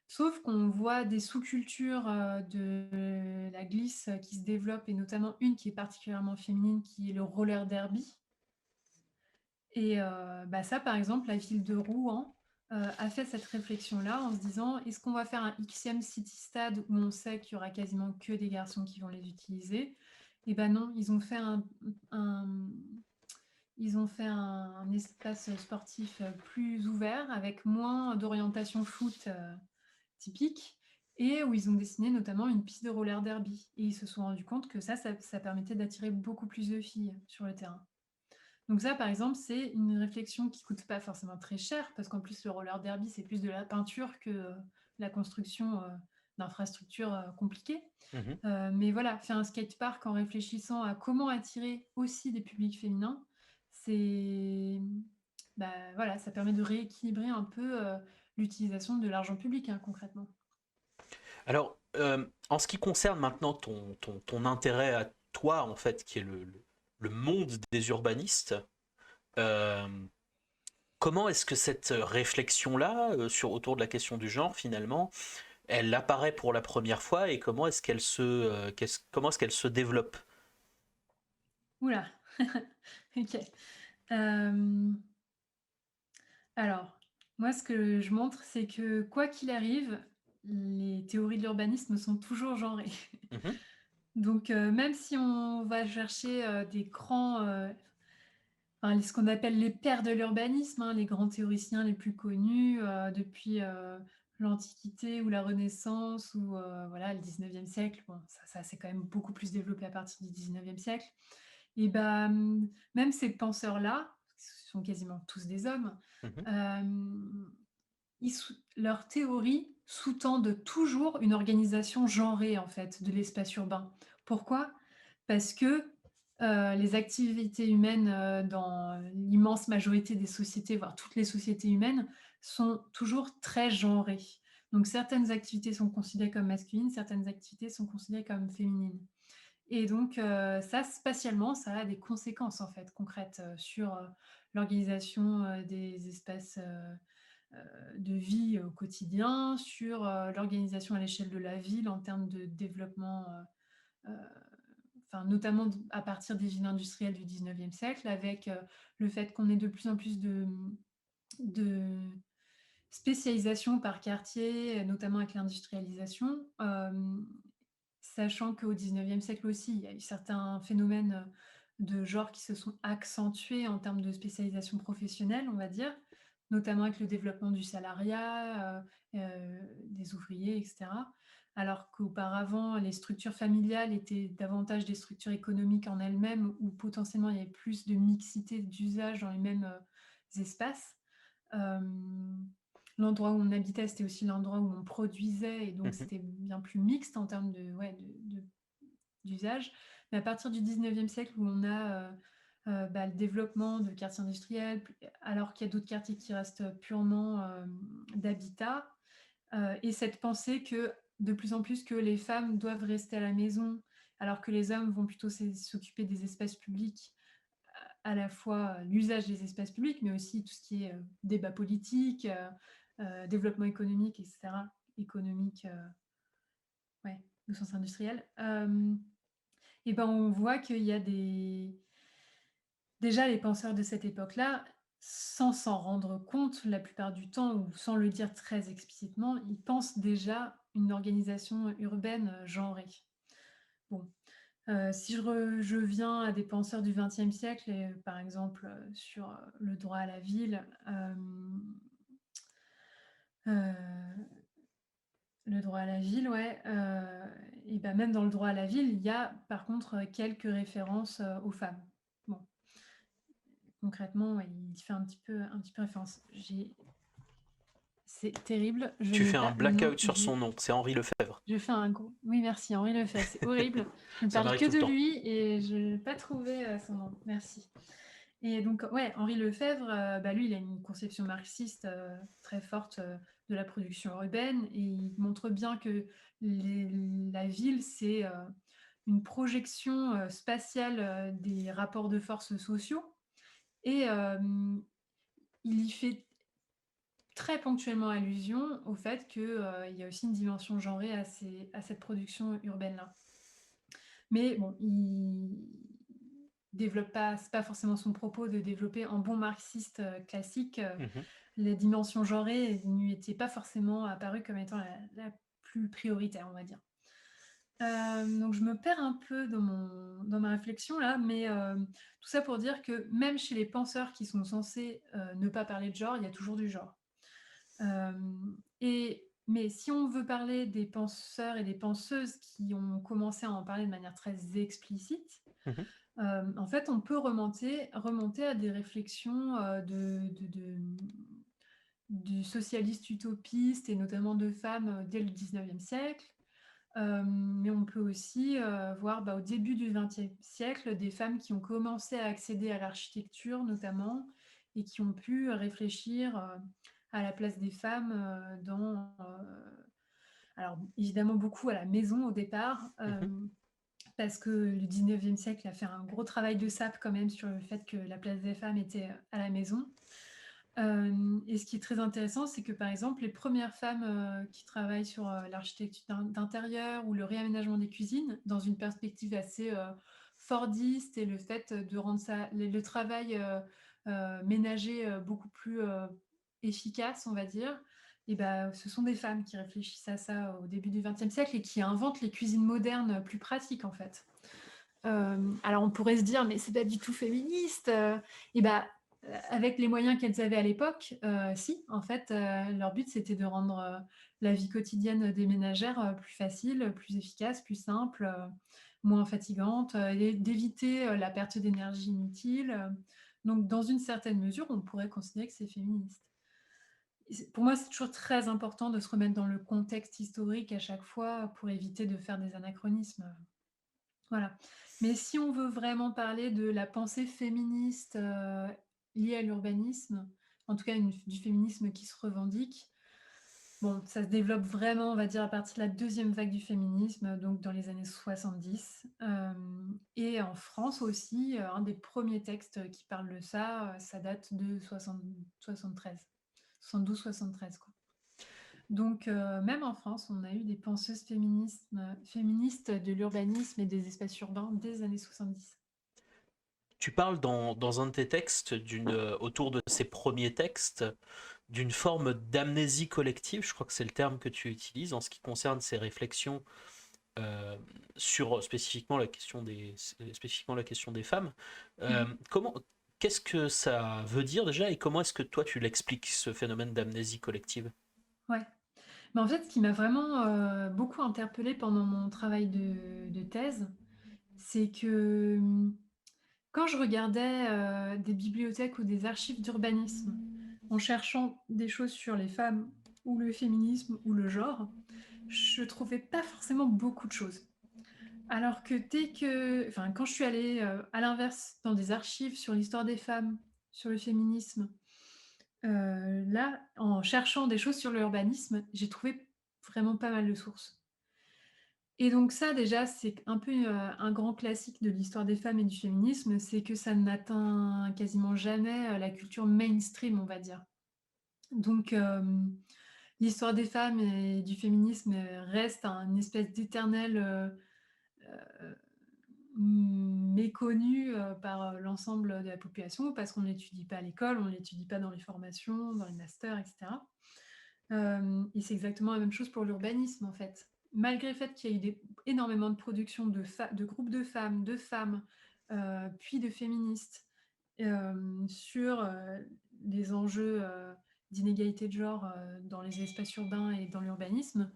Sauf qu'on voit des sous-cultures de la glisse qui se développent, et notamment une qui est particulièrement féminine, qui est le roller derby. Et bah, ça, par exemple, la ville de Rouen, a fait cette réflexion-là en se disant: «Est-ce qu'on va faire un XM city stade où on sait qu'il y aura quasiment que des garçons qui vont les utiliser?» Et ben non, un ils ont fait un espace sportif, plus ouvert avec moins d'orientation foot, typique, et où ils ont dessiné notamment une piste de roller derby, et ils se sont rendus compte que ça permettait d'attirer beaucoup plus de filles sur le terrain. Donc ça, par exemple, c'est une réflexion qui coûte pas forcément très cher, parce qu'en plus, le roller derby, c'est plus de la peinture que la construction d'infrastructures compliquées. Mhm. Mais voilà, faire un skatepark en réfléchissant à comment attirer aussi des publics féminins, c'est, bah, voilà, ça permet de rééquilibrer un peu l'utilisation de l'argent public, hein, concrètement. Alors, en ce qui concerne maintenant ton intérêt à toi, en fait, qui est le monde des urbanistes, euh, comment est-ce que cette réflexion-là, autour de la question du genre, finalement, elle apparaît pour la première fois et comment est-ce qu'elle se développe? Oula, ok. Euh, Alors, moi, ce que je montre, c'est que quoi qu'il arrive, les théories de l'urbanisme sont toujours genrées. Mhm. Donc, même si on va chercher des grands, enfin, ce qu'on appelle les pères de l'urbanisme, hein, les grands théoriciens les plus connus depuis l'Antiquité ou la Renaissance ou voilà, le 19e siècle, bon, ça s'est quand même beaucoup plus développé à partir du 19e siècle. Et bah, même ces penseurs-là, ce sont quasiment tous des hommes, Mhm. euh, leur théorie sous-tendent toujours une organisation genrée en fait de l'espace urbain. Pourquoi? Parce que les activités humaines dans l'immense majorité des sociétés, voire toutes les sociétés humaines, sont toujours très genrées. Donc certaines activités sont considérées comme masculines, certaines activités sont considérées comme féminines. Et donc ça, spatialement, ça a des conséquences en fait concrètes sur l'organisation des espaces de vie au quotidien, sur l'organisation à l'échelle de la ville en termes de développement, euh, enfin, notamment à partir des villes industrielles du 19e siècle, avec le fait qu'on ait de plus en plus de spécialisation par quartier, notamment avec l'industrialisation, sachant qu'au 19e siècle aussi, il y a eu certains phénomènes de genre qui se sont accentués en termes de spécialisation professionnelle, on va dire, notamment avec le développement du salariat, des ouvriers, etc. Alors qu'auparavant, les structures familiales étaient davantage des structures économiques en elles-mêmes, où potentiellement il y avait plus de mixité d'usage dans les mêmes espaces. Euh, L'endroit où on habitait, c'était aussi l'endroit où on produisait, et donc Mhm. c'était bien plus mixte en termes d'usage. Mais à partir du 19e siècle, où on a le développement de quartiers industriels, alors qu'il y a d'autres quartiers qui restent purement d'habitat, et cette pensée que de plus en plus que les femmes doivent rester à la maison, alors que les hommes vont plutôt s'occuper des espaces publics, à la fois l'usage des espaces publics, mais aussi tout ce qui est débat politique, développement économique, etc. Économique, ouais, au sens industriel. Et ben on voit qu'il y a déjà les penseurs de cette époque-là, sans s'en rendre compte la plupart du temps, ou sans le dire très explicitement, ils pensent déjà une organisation urbaine genrée. Bon, si je viens à des penseurs du XXe siècle, et, par exemple sur le droit à la ville, le droit à la ville, ouais, et ben même dans le droit à la ville, il y a par contre quelques références aux femmes. Bon, concrètement, ouais, il fait un petit peu référence. C'est terrible, je Tu n'ai fais un pas le nom blackout sur du. son nom, c'est Henri Lefebvre. Je fais un gros. Oui, merci, Henri Lefebvre, c'est horrible. Je ne Ça parle m'arrive que tout le de temps. lui et je n'ai pas trouvé son nom. Merci. Et donc, ouais, Henri Lefebvre, lui, il a une conception marxiste très forte de la production urbaine, et il montre bien que la ville, c'est une projection spatiale des rapports de force sociaux, et il y fait très ponctuellement allusion au fait qu'il y a aussi une dimension genrée à cette production urbaine-là. Mais bon, il développe pas, c'est pas forcément son propos de développer en bon marxiste classique. Mhm. Les dimensions genrées ne lui étaient pas forcément apparues comme étant la plus prioritaire, on va dire. Donc je me perds un peu dans ma réflexion là, mais tout ça pour dire que même chez les penseurs qui sont censés ne pas parler de genre, il y a toujours du genre. Mais si on veut parler des penseurs et des penseuses qui ont commencé à en parler de manière très explicite, Mhm. en fait, on peut remonter à des réflexions du socialiste utopiste, et notamment de femmes dès le 19e siècle. Mais on peut aussi voir au début du XXe siècle des femmes qui ont commencé à accéder à l'architecture notamment, et qui ont pu réfléchir à la place des femmes alors évidemment beaucoup à la maison au départ, Mhm. parce que le 19e siècle a fait un gros travail de sape quand même sur le fait que la place des femmes était à la maison. Et ce qui est très intéressant, c'est que par exemple, les premières femmes qui travaillent sur l'architecture d'intérieur ou le réaménagement des cuisines, dans une perspective assez fordiste, et le fait de rendre le travail ménager beaucoup plus efficace, on va dire, et bah, ce sont des femmes qui réfléchissent à ça au début du XXe siècle et qui inventent les cuisines modernes plus pratiques, en fait. Alors on pourrait se dire: «Mais c'est pas du tout féministe», et bah, avec les moyens qu'elles avaient à l'époque, si, en fait, leur but c'était de rendre, la vie quotidienne des ménagères, plus facile, plus efficace, plus simple, moins fatigante, et d'éviter, la perte d'énergie inutile, donc dans une certaine mesure, on pourrait considérer que c'est féministe. Et pour moi, c'est toujours très important de se remettre dans le contexte historique à chaque fois pour éviter de faire des anachronismes. Voilà. Mais si on veut vraiment parler de la pensée féministe, liée à l'urbanisme, en tout cas du féminisme qui se revendique, bon, ça se développe vraiment, on va dire, à partir de la deuxième vague du féminisme, donc dans les années 70. Et en France aussi, un des premiers textes qui parle de ça, ça date de 73, 72-73, quoi. Donc, même en France, on a eu des penseuses féministes de l'urbanisme et des espaces urbains dès les années 70. Tu parles dans un de tes textes, autour de ces premiers textes, d'une forme d'amnésie collective, je crois que c'est le terme que tu utilises, en ce qui concerne ces réflexions sur spécifiquement la question des femmes. Qu'est-ce que ça veut dire déjà et comment est-ce que toi tu l'expliques, ce phénomène d'amnésie collective? Ouais. Mais en fait, ce qui m'a vraiment, beaucoup interpellée pendant mon travail de thèse, c'est que, quand je regardais, des bibliothèques ou des archives d'urbanisme, en cherchant des choses sur les femmes ou le féminisme ou le genre, je trouvais pas forcément beaucoup de choses. Alors que quand je suis allée, à l'inverse, dans des archives sur l'histoire des femmes, sur le féminisme, là, en cherchant des choses sur l'urbanisme, j'ai trouvé vraiment pas mal de sources. Et donc ça, déjà, c'est un peu, un grand classique de l'histoire des femmes et du féminisme, c'est que ça n'atteint quasiment jamais, la culture mainstream, on va dire. Donc, l'histoire des femmes et du féminisme, reste un espèce d'éternel, heu, méconnu, par, l'ensemble de la population parce qu'on ne l'étudie pas à l'école, on ne l'étudie pas dans les formations, dans les masters et cetera. Et c'est exactement la même chose pour l'urbanisme, en fait. Malgré le fait qu'il y a eu énormément de productions de groupes de femmes, puis de féministes, sur, les enjeux, d'inégalité de genre, dans les espaces urbains et dans l'urbanisme,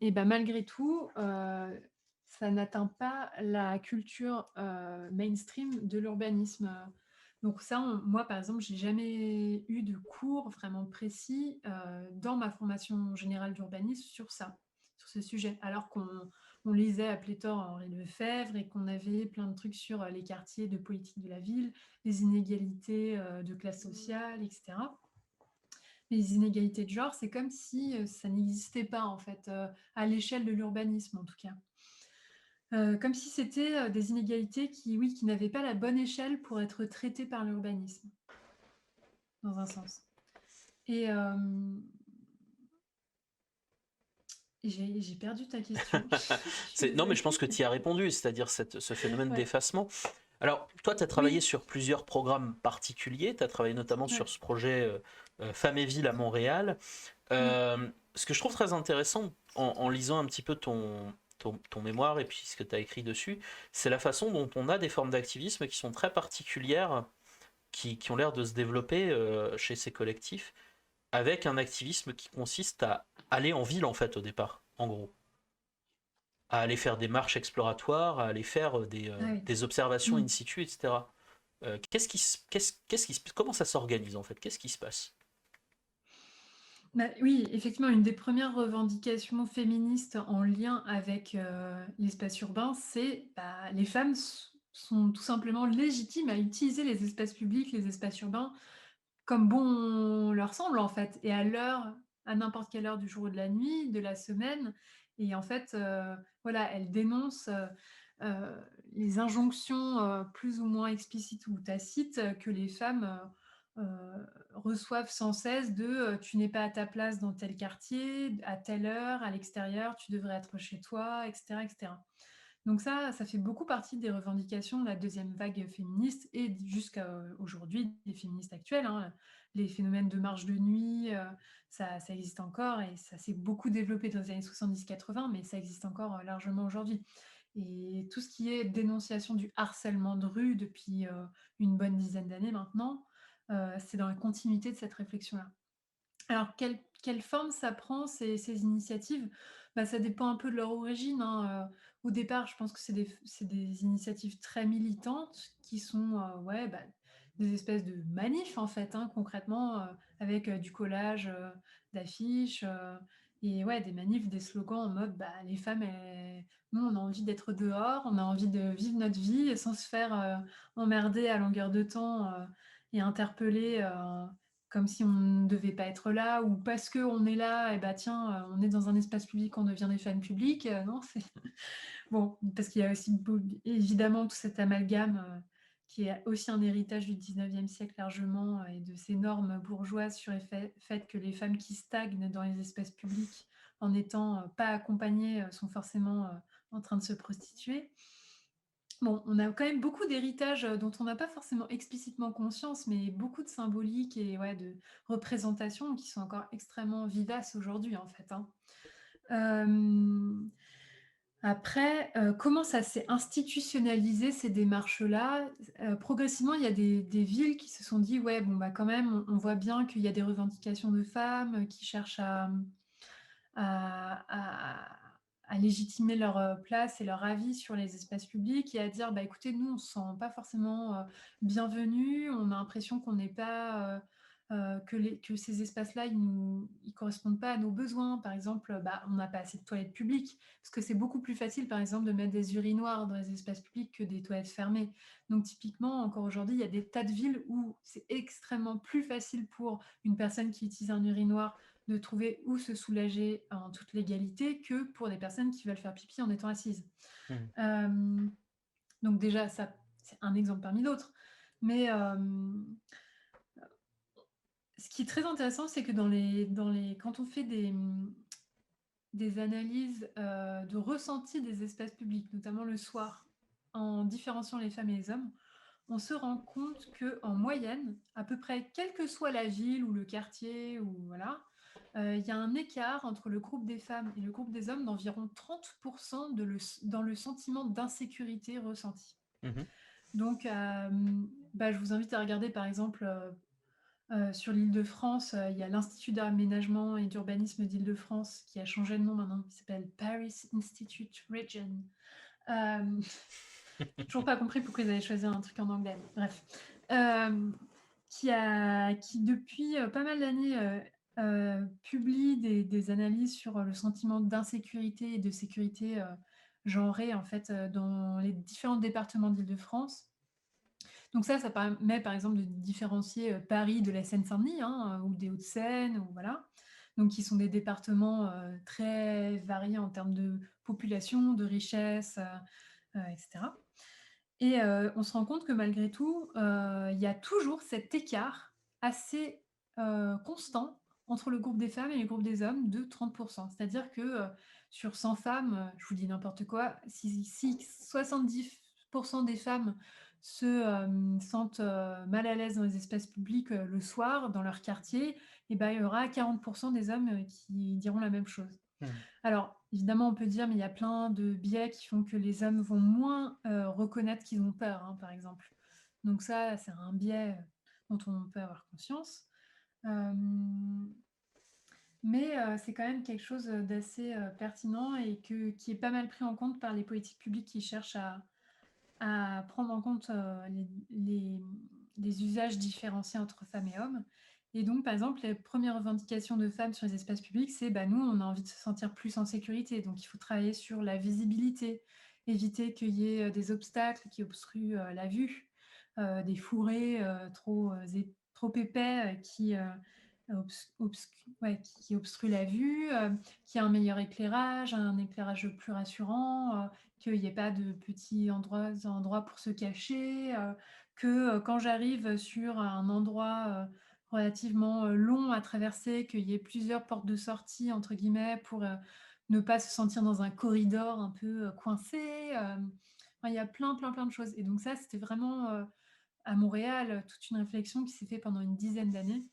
et bah, malgré tout, ça n'atteint pas la culture, mainstream de l'urbanisme. Donc ça, moi, par exemple, j'ai jamais eu de cours vraiment précis, dans ma formation générale d'urbanisme sur ça, sur ce sujet. Alors qu'on lisait à pléthore Henri Lefebvre et qu'on avait plein de trucs sur, les quartiers de politique de la ville, les inégalités, de classe sociale et cetera. Mais les inégalités de genre, c'est comme si, ça n'existait pas en fait, à l'échelle de l'urbanisme en tout cas. Comme si c'était, des inégalités qui n'avaient pas la bonne échelle pour être traitées par l'urbanisme, dans un sens. Et j'ai perdu ta question. Je suis Non, mais désolée. je pense que tu y as répondu, c'est-à-dire ce phénomène Ouais. d'effacement. Alors, toi, tu as travaillé Oui. sur plusieurs programmes particuliers, tu as travaillé notamment sur Ouais. ce projet Femmes et Villes à Montréal. Ce que je trouve très intéressant en lisant un petit peu ton mémoire et puis ce que tu as écrit dessus, c'est la façon dont on a des formes d'activisme qui sont très particulières, qui ont l'air de se développer chez ces collectifs, avec un activisme qui consiste à aller en ville, en fait, au départ, en gros. À aller faire des marches exploratoires, à aller faire Ah oui. des observations in Mmh. situ, etc. Comment ça s'organise, en fait? Qu'est-ce qui se passe? Bah, oui, effectivement, une des premières revendications féministes en lien avec, l'espace urbain, c'est, bah, les femmes sont tout simplement légitimes à utiliser les espaces publics, les espaces urbains, comme bon leur semble, en fait, et à n'importe quelle heure du jour ou de la nuit, de la semaine. Et en fait, voilà, elles dénoncent, heu, les injonctions, plus ou moins explicites ou tacites, que les femmes, reçoivent sans cesse de, «Tu n'es pas à ta place dans tel quartier, à telle heure, à l'extérieur, tu devrais être chez toi», et cetera, et cetera. Donc ça fait beaucoup partie des revendications de la deuxième vague féministe et jusqu'à aujourd'hui des féministes actuelles, hein. Les phénomènes de marche de nuit, ça existe encore et ça s'est beaucoup développé dans les années 70-80, mais ça existe encore largement aujourd'hui. Et tout ce qui est dénonciation du harcèlement de rue depuis une bonne dizaine d'années maintenant, c'est dans la continuité de cette réflexion-là. Alors, quelle forme ça prend ces initiatives? Bah, ça dépend un peu de leur origine, hein, au départ, je pense que c'est des initiatives très militantes qui sont, ouais, bah, des espèces de manifs, en fait, hein, concrètement, avec, du collage, d'affiches, et ouais, des manifs, des slogans en mode, bah, les femmes, nous, on a envie d'être dehors, on a envie de vivre notre vie sans se faire, emmerder à longueur de temps, et interpeller, comme si on ne devait pas être là ou parce qu'on est là et bah, tiens, on est dans un espace public, on devient des femmes publiques, non, c'est bon, parce qu'il y a aussi évidemment tout cet amalgame, qui est aussi un héritage du 19e siècle largement, et de ces normes bourgeoises sur le fait que les femmes qui stagnent dans les espaces publics en étant, pas accompagnées, sont forcément, en train de se prostituer. Bon, on a quand même beaucoup d'héritages, dont on n'a pas forcément explicitement conscience, mais beaucoup de symboliques et ouais, de représentations qui sont encore extrêmement vivaces aujourd'hui, en fait, hein. Hem, Après, comment ça s'est institutionnalisé ces démarches-là? Progressivement, il y a des villes qui se sont dit: «Ouais, bon, bah, quand même, on voit bien qu'il y a des revendications de femmes, qui cherchent à à légitimer leur, place et leur avis sur les espaces publics et à dire: «Bah, écoutez, nous, on se sent pas forcément, bienvenus, on a l'impression qu'on n'est pas, que ces espaces-là, ils correspondent pas à nos besoins». Par exemple, bah, on n'a pas assez de toilettes publiques, parce que c'est beaucoup plus facile, par exemple, de mettre des urinoirs dans les espaces publics que des toilettes fermées. Donc typiquement, encore aujourd'hui, il y a des tas de villes où c'est extrêmement plus facile pour une personne qui utilise un urinoir de trouver où se soulager en toute légalité que pour des personnes qui veulent faire pipi en étant assises. Mhm. Hem, donc déjà ça, c'est un exemple parmi d'autres. Mais, ce qui est très intéressant, c'est que dans les quand on fait des analyses, de ressenti des espaces publics, notamment le soir, en différenciant les femmes et les hommes, on se rend compte que en moyenne, à peu près, quelle que soit la ville ou le quartier ou voilà, il y a un écart entre le groupe des femmes et le groupe des hommes d'environ 30 dans le sentiment d'insécurité ressenti. Mhm. Donc, bah, je vous invite à regarder par exemple, sur l'Île-de-France, il y a l'Institut d'aménagement et d'urbanisme d'Île-de-France qui a changé de nom maintenant, qui s'appelle Paris Institute Region. Hem J'ai toujours pas compris pourquoi ils avaient choisi un truc en anglais. Bref. Hem, qui depuis, pas mal d'années, publie des analyses sur, le sentiment d'insécurité et de sécurité, genrée en fait, dans les différents départements d'Île-de-France. Donc ça permet par exemple de différencier, Paris de la Seine-Saint-Denis, hein, ou des Hauts-de-Seine ou voilà. Donc qui sont des départements, très variés en termes de population, de richesse, et cetera. Et on se rend compte que malgré tout, il y a toujours cet écart assez, constant entre le groupe des femmes et le groupe des hommes de 30. C'est-à-dire que, sur 100 femmes, je vous dis n'importe quoi, si 70 des femmes se, sentent, mal à l'aise dans les espaces publics, le soir, dans leur quartier, et ben, il y aura 40 des hommes, qui diront la même chose. Mhm. Alors, évidemment, on peut dire, mais il y a plein de biais qui font que les hommes vont moins, reconnaître qu'ils ont peur, hein, par exemple. Donc ça, c'est un biais, dont on peut avoir conscience. Hem, mais c'est quand même quelque chose, d'assez, pertinent et qui est pas mal pris en compte par les politiques publiques qui cherchent à prendre en compte, les usages différenciés entre femmes et hommes. Et donc, par exemple, les premières revendications de femmes sur les espaces publics, c'est: «Bah, nous, on a envie de se sentir plus en sécurité, donc il faut travailler sur la visibilité, éviter qu'il y ait, des obstacles qui obstruent, la vue, des fourrés, trop épais, qui, qui obstruent la vue, qu'il y ait un meilleur éclairage, un éclairage plus rassurant, qu'il n'y ait pas de petits endroits pour se cacher, que, quand j'arrive sur un endroit, relativement, long à traverser, qu'il y ait plusieurs «portes de sortie» entre guillemets ne pas se sentir dans un corridor un peu coincé. Enfin, il y a plein, plein, plein de choses. Et donc ça, c'était vraiment à Montréal toute une réflexion qui s'est fait pendant une dizaine d'années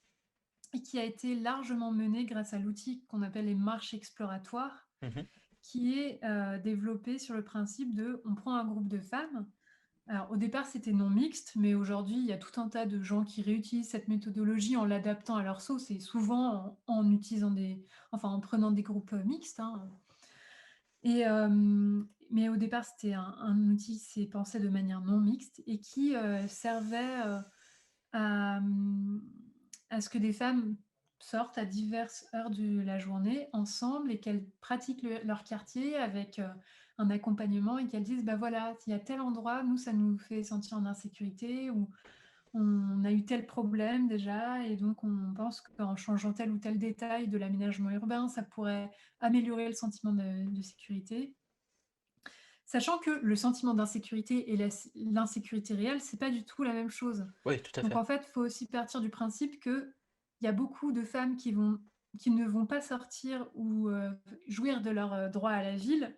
et qui a été largement menée grâce à l'outil qu'on appelle les marches exploratoires, Mhm. qui est développé sur le principe de on prend un groupe de femmes. Alors, au départ, c'était non mixte, mais aujourd'hui, il y a tout un tas de gens qui réutilisent cette méthodologie en l'adaptant à leur sauce et souvent en utilisant en prenant des groupes mixtes, hein. Et, mais au départ, c'était un outil qui s'est pensé de manière non mixte et qui servait à, à ce que des femmes sortent à diverses heures de la journée ensemble et qu'elles pratiquent leur quartier avec un accompagnement et qu'elles disent, bah voilà, il y a tel endroit, nous, ça nous fait sentir en insécurité ou on a eu tel problème déjà et donc on pense qu'en changeant tel ou tel détail de l'aménagement urbain, ça pourrait améliorer le sentiment de sécurité. Sachant que le sentiment d'insécurité et l'insécurité réelle, c'est pas du tout la même chose. Oui, tout à Donc fait. en fait, il faut aussi partir du principe qu'il y a beaucoup de femmes qui ne vont pas sortir ou jouir de leur droit à la ville,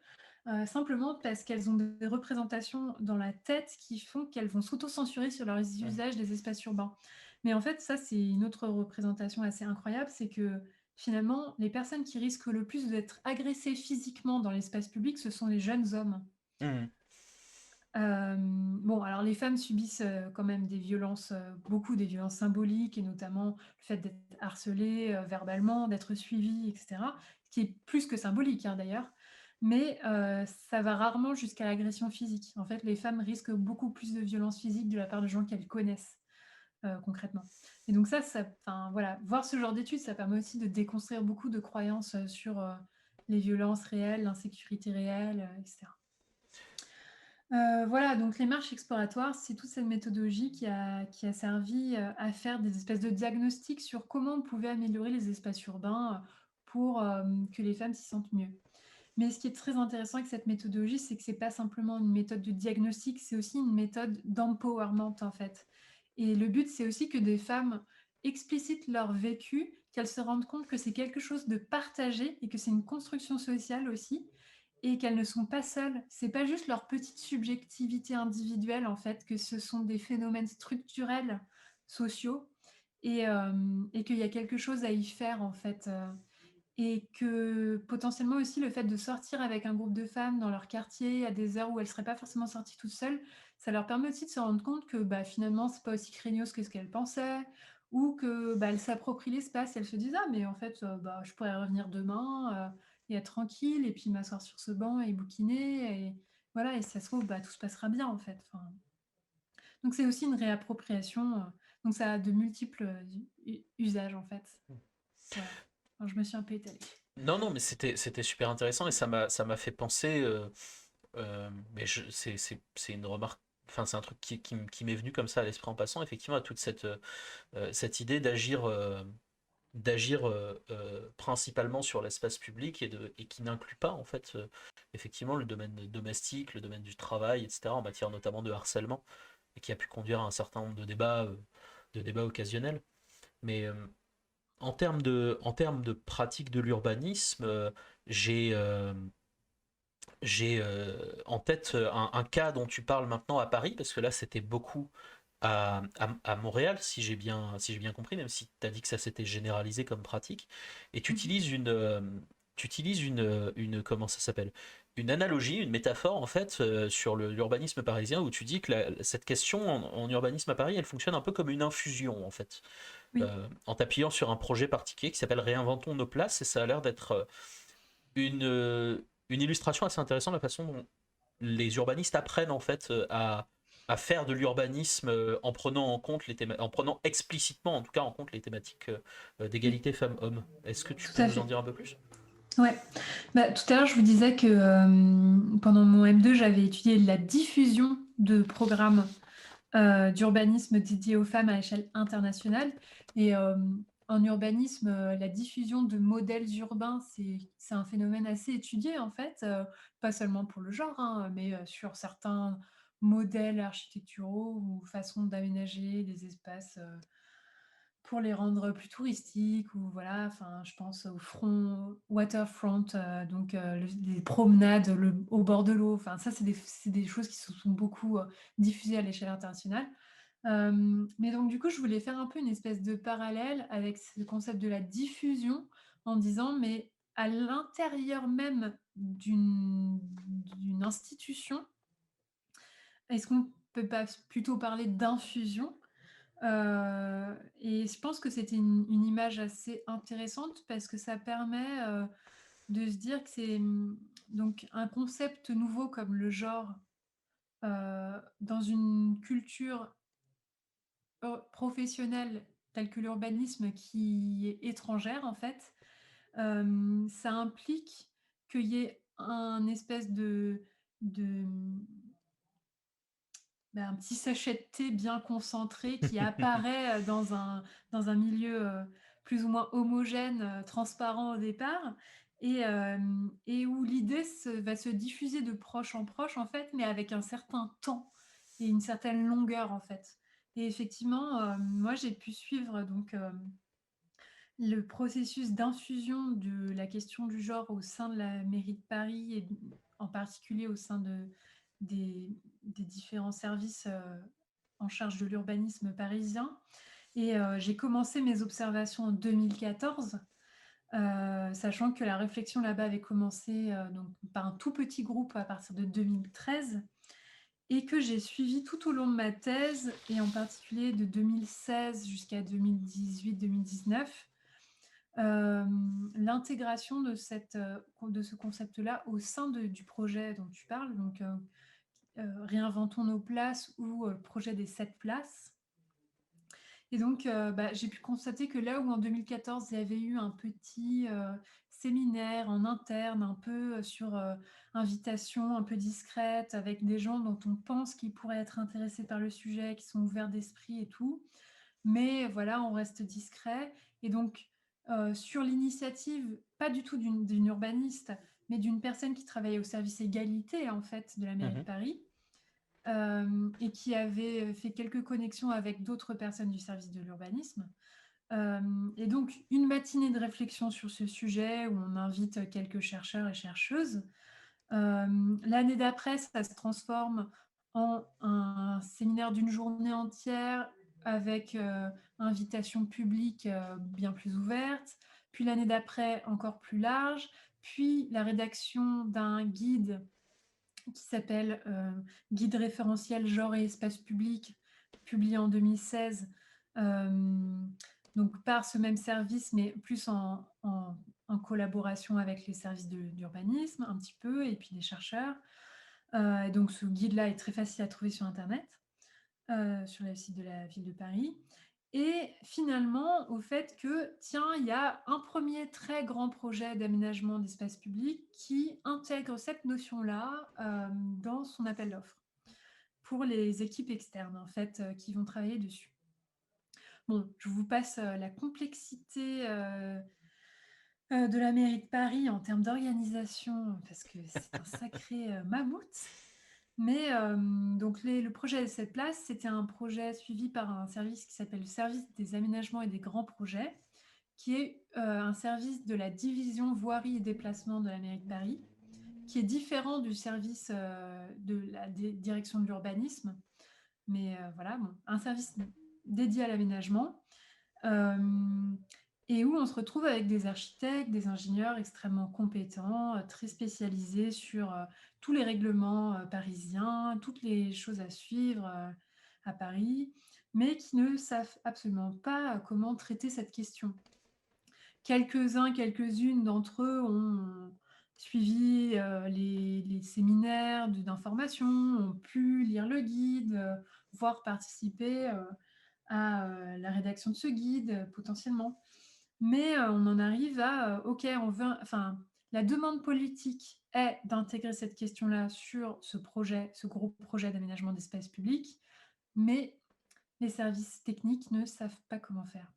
simplement parce qu'elles ont des représentations dans la tête qui font qu'elles vont s'auto-censurer sur leurs Mm. usages des espaces urbains. Mais en fait, ça, c'est une autre représentation assez incroyable, c'est que finalement, les personnes qui risquent le plus d'être agressées physiquement dans l'espace public, ce sont les jeunes hommes. Mhm. Bon, alors les femmes subissent, quand même des violences, beaucoup des violences symboliques et notamment le fait d'être harcelées, verbalement, d'être suivies et cetera, ce qui est plus que symbolique, hein, d'ailleurs. Mais, ça va rarement jusqu'à l'agression physique. En fait, les femmes risquent beaucoup plus de violences physiques de la part de gens qu'elles connaissent, concrètement. Et donc ça enfin voilà, voir ce genre d'études, ça permet aussi de déconstruire beaucoup de croyances, sur, les violences réelles, l'insécurité réelle, et cetera. Voilà, donc les marches exploratoires, c'est toute cette méthodologie qui a servi, à faire des espèces de diagnostics sur comment on pouvait améliorer les espaces urbains, pour, que les femmes s'y sentent mieux. Mais ce qui est très intéressant avec cette méthodologie, c'est que c'est pas simplement une méthode de diagnostic, c'est aussi une méthode d'empowerment, en fait. Et le but, c'est aussi que des femmes explicitent leur vécu, qu'elles se rendent compte que c'est quelque chose de partagé et que c'est une construction sociale aussi et qu'elles ne sont pas seules. C'est pas juste leur petite subjectivité individuelle, en fait, que ce sont des phénomènes structurels, sociaux et qu'il y a quelque chose à y faire, en fait, et que potentiellement aussi le fait de sortir avec un groupe de femmes dans leur quartier à des heures où elles seraient pas forcément sorties toutes seules, ça leur permet aussi de se rendre compte que, bah, finalement, c'est pas aussi craignos que ce qu'elles pensaient ou que, bah, elles s'approprient l'espace. Elles se disent: «Ah mais en fait, bah, je pourrais revenir demain, et être tranquille et puis m'asseoir sur ce banc et bouquiner et voilà et si ça se trouve, bah, tout se passera bien, en fait». Enfin, donc c'est aussi une réappropriation, donc ça a de multiples, usages, en fait. Voilà. Alors je me suis un peu étalée. Non, non, mais c'était super intéressant et ça m'a fait penser. Mais c'est une remarque. Enfin, c'est un truc qui m'est venu comme ça à l'esprit en passant, effectivement, à toute cette idée d'agir principalement sur l'espace public et qui n'inclut pas, en fait, effectivement, le domaine domestique, le domaine du travail, etc., en matière notamment de harcèlement, et qui a pu conduire à un certain nombre de débats occasionnels. Mais en termes de pratique de l'urbanisme, j'ai en tête un cas dont tu parles maintenant à Paris, parce que là c'était beaucoup à Montréal, si j'ai bien compris, même si tu as dit que ça s'était généralisé comme pratique. Et tu Mmh. utilises comment ça s'appelle? Une analogie, une métaphore en fait sur l'urbanisme parisien où tu dis que cette question en urbanisme à Paris, elle fonctionne un peu comme une infusion en fait, Oui. en t'appuyant sur un projet particulier qui s'appelle Réinventons nos places et ça a l'air d'être une illustration assez intéressante de la façon dont les urbanistes apprennent en fait à faire de l'urbanisme en prenant en compte en prenant explicitement en tout cas en compte les thématiques Oui, d'égalité femmes-hommes. Est-ce que tu tout peux à nous en fait. dire un peu plus? Ouais. Bah, tout à l'heure, je vous disais que, pendant mon M2, j'avais étudié la diffusion de programmes, d'urbanisme dédiés aux femmes à échelle internationale et en urbanisme, la diffusion de modèles urbains, c'est un phénomène assez étudié, en fait, pas seulement pour le genre, hein, mais sur certains modèles architecturaux ou façons d'aménager des espaces, pour les rendre plus touristiques ou voilà, enfin, je pense au front waterfront, donc les promenades au bord de l'eau, enfin ça c'est des choses qui se sont beaucoup, diffusées à l'échelle internationale. Mais donc du coup, je voulais faire un peu une espèce de parallèle avec ce concept de la diffusion en disant: «Mais à l'intérieur même d'une institution, est-ce qu'on peut pas plutôt parler d'infusion?» Et je pense que c'était une image assez intéressante parce que ça permet, de se dire que c'est, donc un concept nouveau comme le genre, dans une culture professionnelle telle que l'urbanisme qui est étrangère en fait, ça implique qu'il y ait un espèce de, un petit sachet de thé bien concentré qui apparaît, dans un milieu, plus ou moins homogène, transparent au départ et où l'idée va se diffuser de proche en proche, en fait, mais avec un certain temps et une certaine longueur, en fait. Et effectivement, moi, j'ai pu suivre donc, le processus d'infusion de la question du genre au sein de la mairie de Paris et en particulier au sein des différents services en charge de l'urbanisme parisien. Et j'ai commencé mes observations en 2014, sachant que la réflexion là-bas avait commencé donc, par un tout petit groupe à partir de 2013 et que j'ai suivi tout au long de ma thèse et en particulier de 2016 jusqu'à 2018-2019. L'intégration de ce concept-là au sein du projet dont tu parles, donc Réinventons nos places ou le projet des 7 places. Et donc, j'ai pu constater que là où en 2014, il y avait eu un petit séminaire en interne, un peu sur invitation un peu discrète, avec des gens dont on pense qu'ils pourraient être intéressés par le sujet, qui sont ouverts d'esprit et tout. Mais voilà, on reste discret. Et donc, sur l'initiative, pas du tout d'une urbaniste, mais d'une personne qui travaillait au service égalité, en fait, de la mairie de Paris, et qui avait fait quelques connexions avec d'autres personnes du service de l'urbanisme. Et donc, une matinée de réflexion sur ce sujet où on invite quelques chercheurs et chercheuses. L'année d'après, ça se transforme en un séminaire d'une journée entière avec invitation publique bien plus ouverte. Puis l'année d'après, encore plus large. Puis la rédaction d'un guide qui s'appelle Guide référentiel genre et espace public, publié en 2016, donc par ce même service, mais plus en collaboration avec les services d'urbanisme, un petit peu, et puis des chercheurs. Donc ce guide-là est très facile à trouver sur Internet, sur le site de la ville de Paris. Et finalement, au fait que, tiens, il y a un premier très grand projet d'aménagement d'espace public qui intègre cette notion-là dans son appel d'offres pour les équipes externes, en fait, qui vont travailler dessus. Bon, je vous passe la complexité de la mairie de Paris en termes d'organisation, parce que c'est un sacré mammouth. Mais donc le projet de cette place, c'était un projet suivi par un service qui s'appelle le service des aménagements et des grands projets, qui est un service de la division voirie et déplacement de la mairie de Paris, qui est différent du service de la direction de l'urbanisme. Mais voilà, bon, un service dédié à l'aménagement. Et où on se retrouve avec des architectes, des ingénieurs extrêmement compétents, très spécialisés sur tous les règlements parisiens, toutes les choses à suivre à Paris, mais qui ne savent absolument pas comment traiter cette question. Quelques-unes d'entre eux ont suivi les séminaires d'information, ont pu lire le guide, voire participer à la rédaction de ce guide potentiellement. Mais on en arrive à, OK, la demande politique est d'intégrer cette question-là sur ce gros projet d'aménagement d'espace public, mais les services techniques ne savent pas comment faire.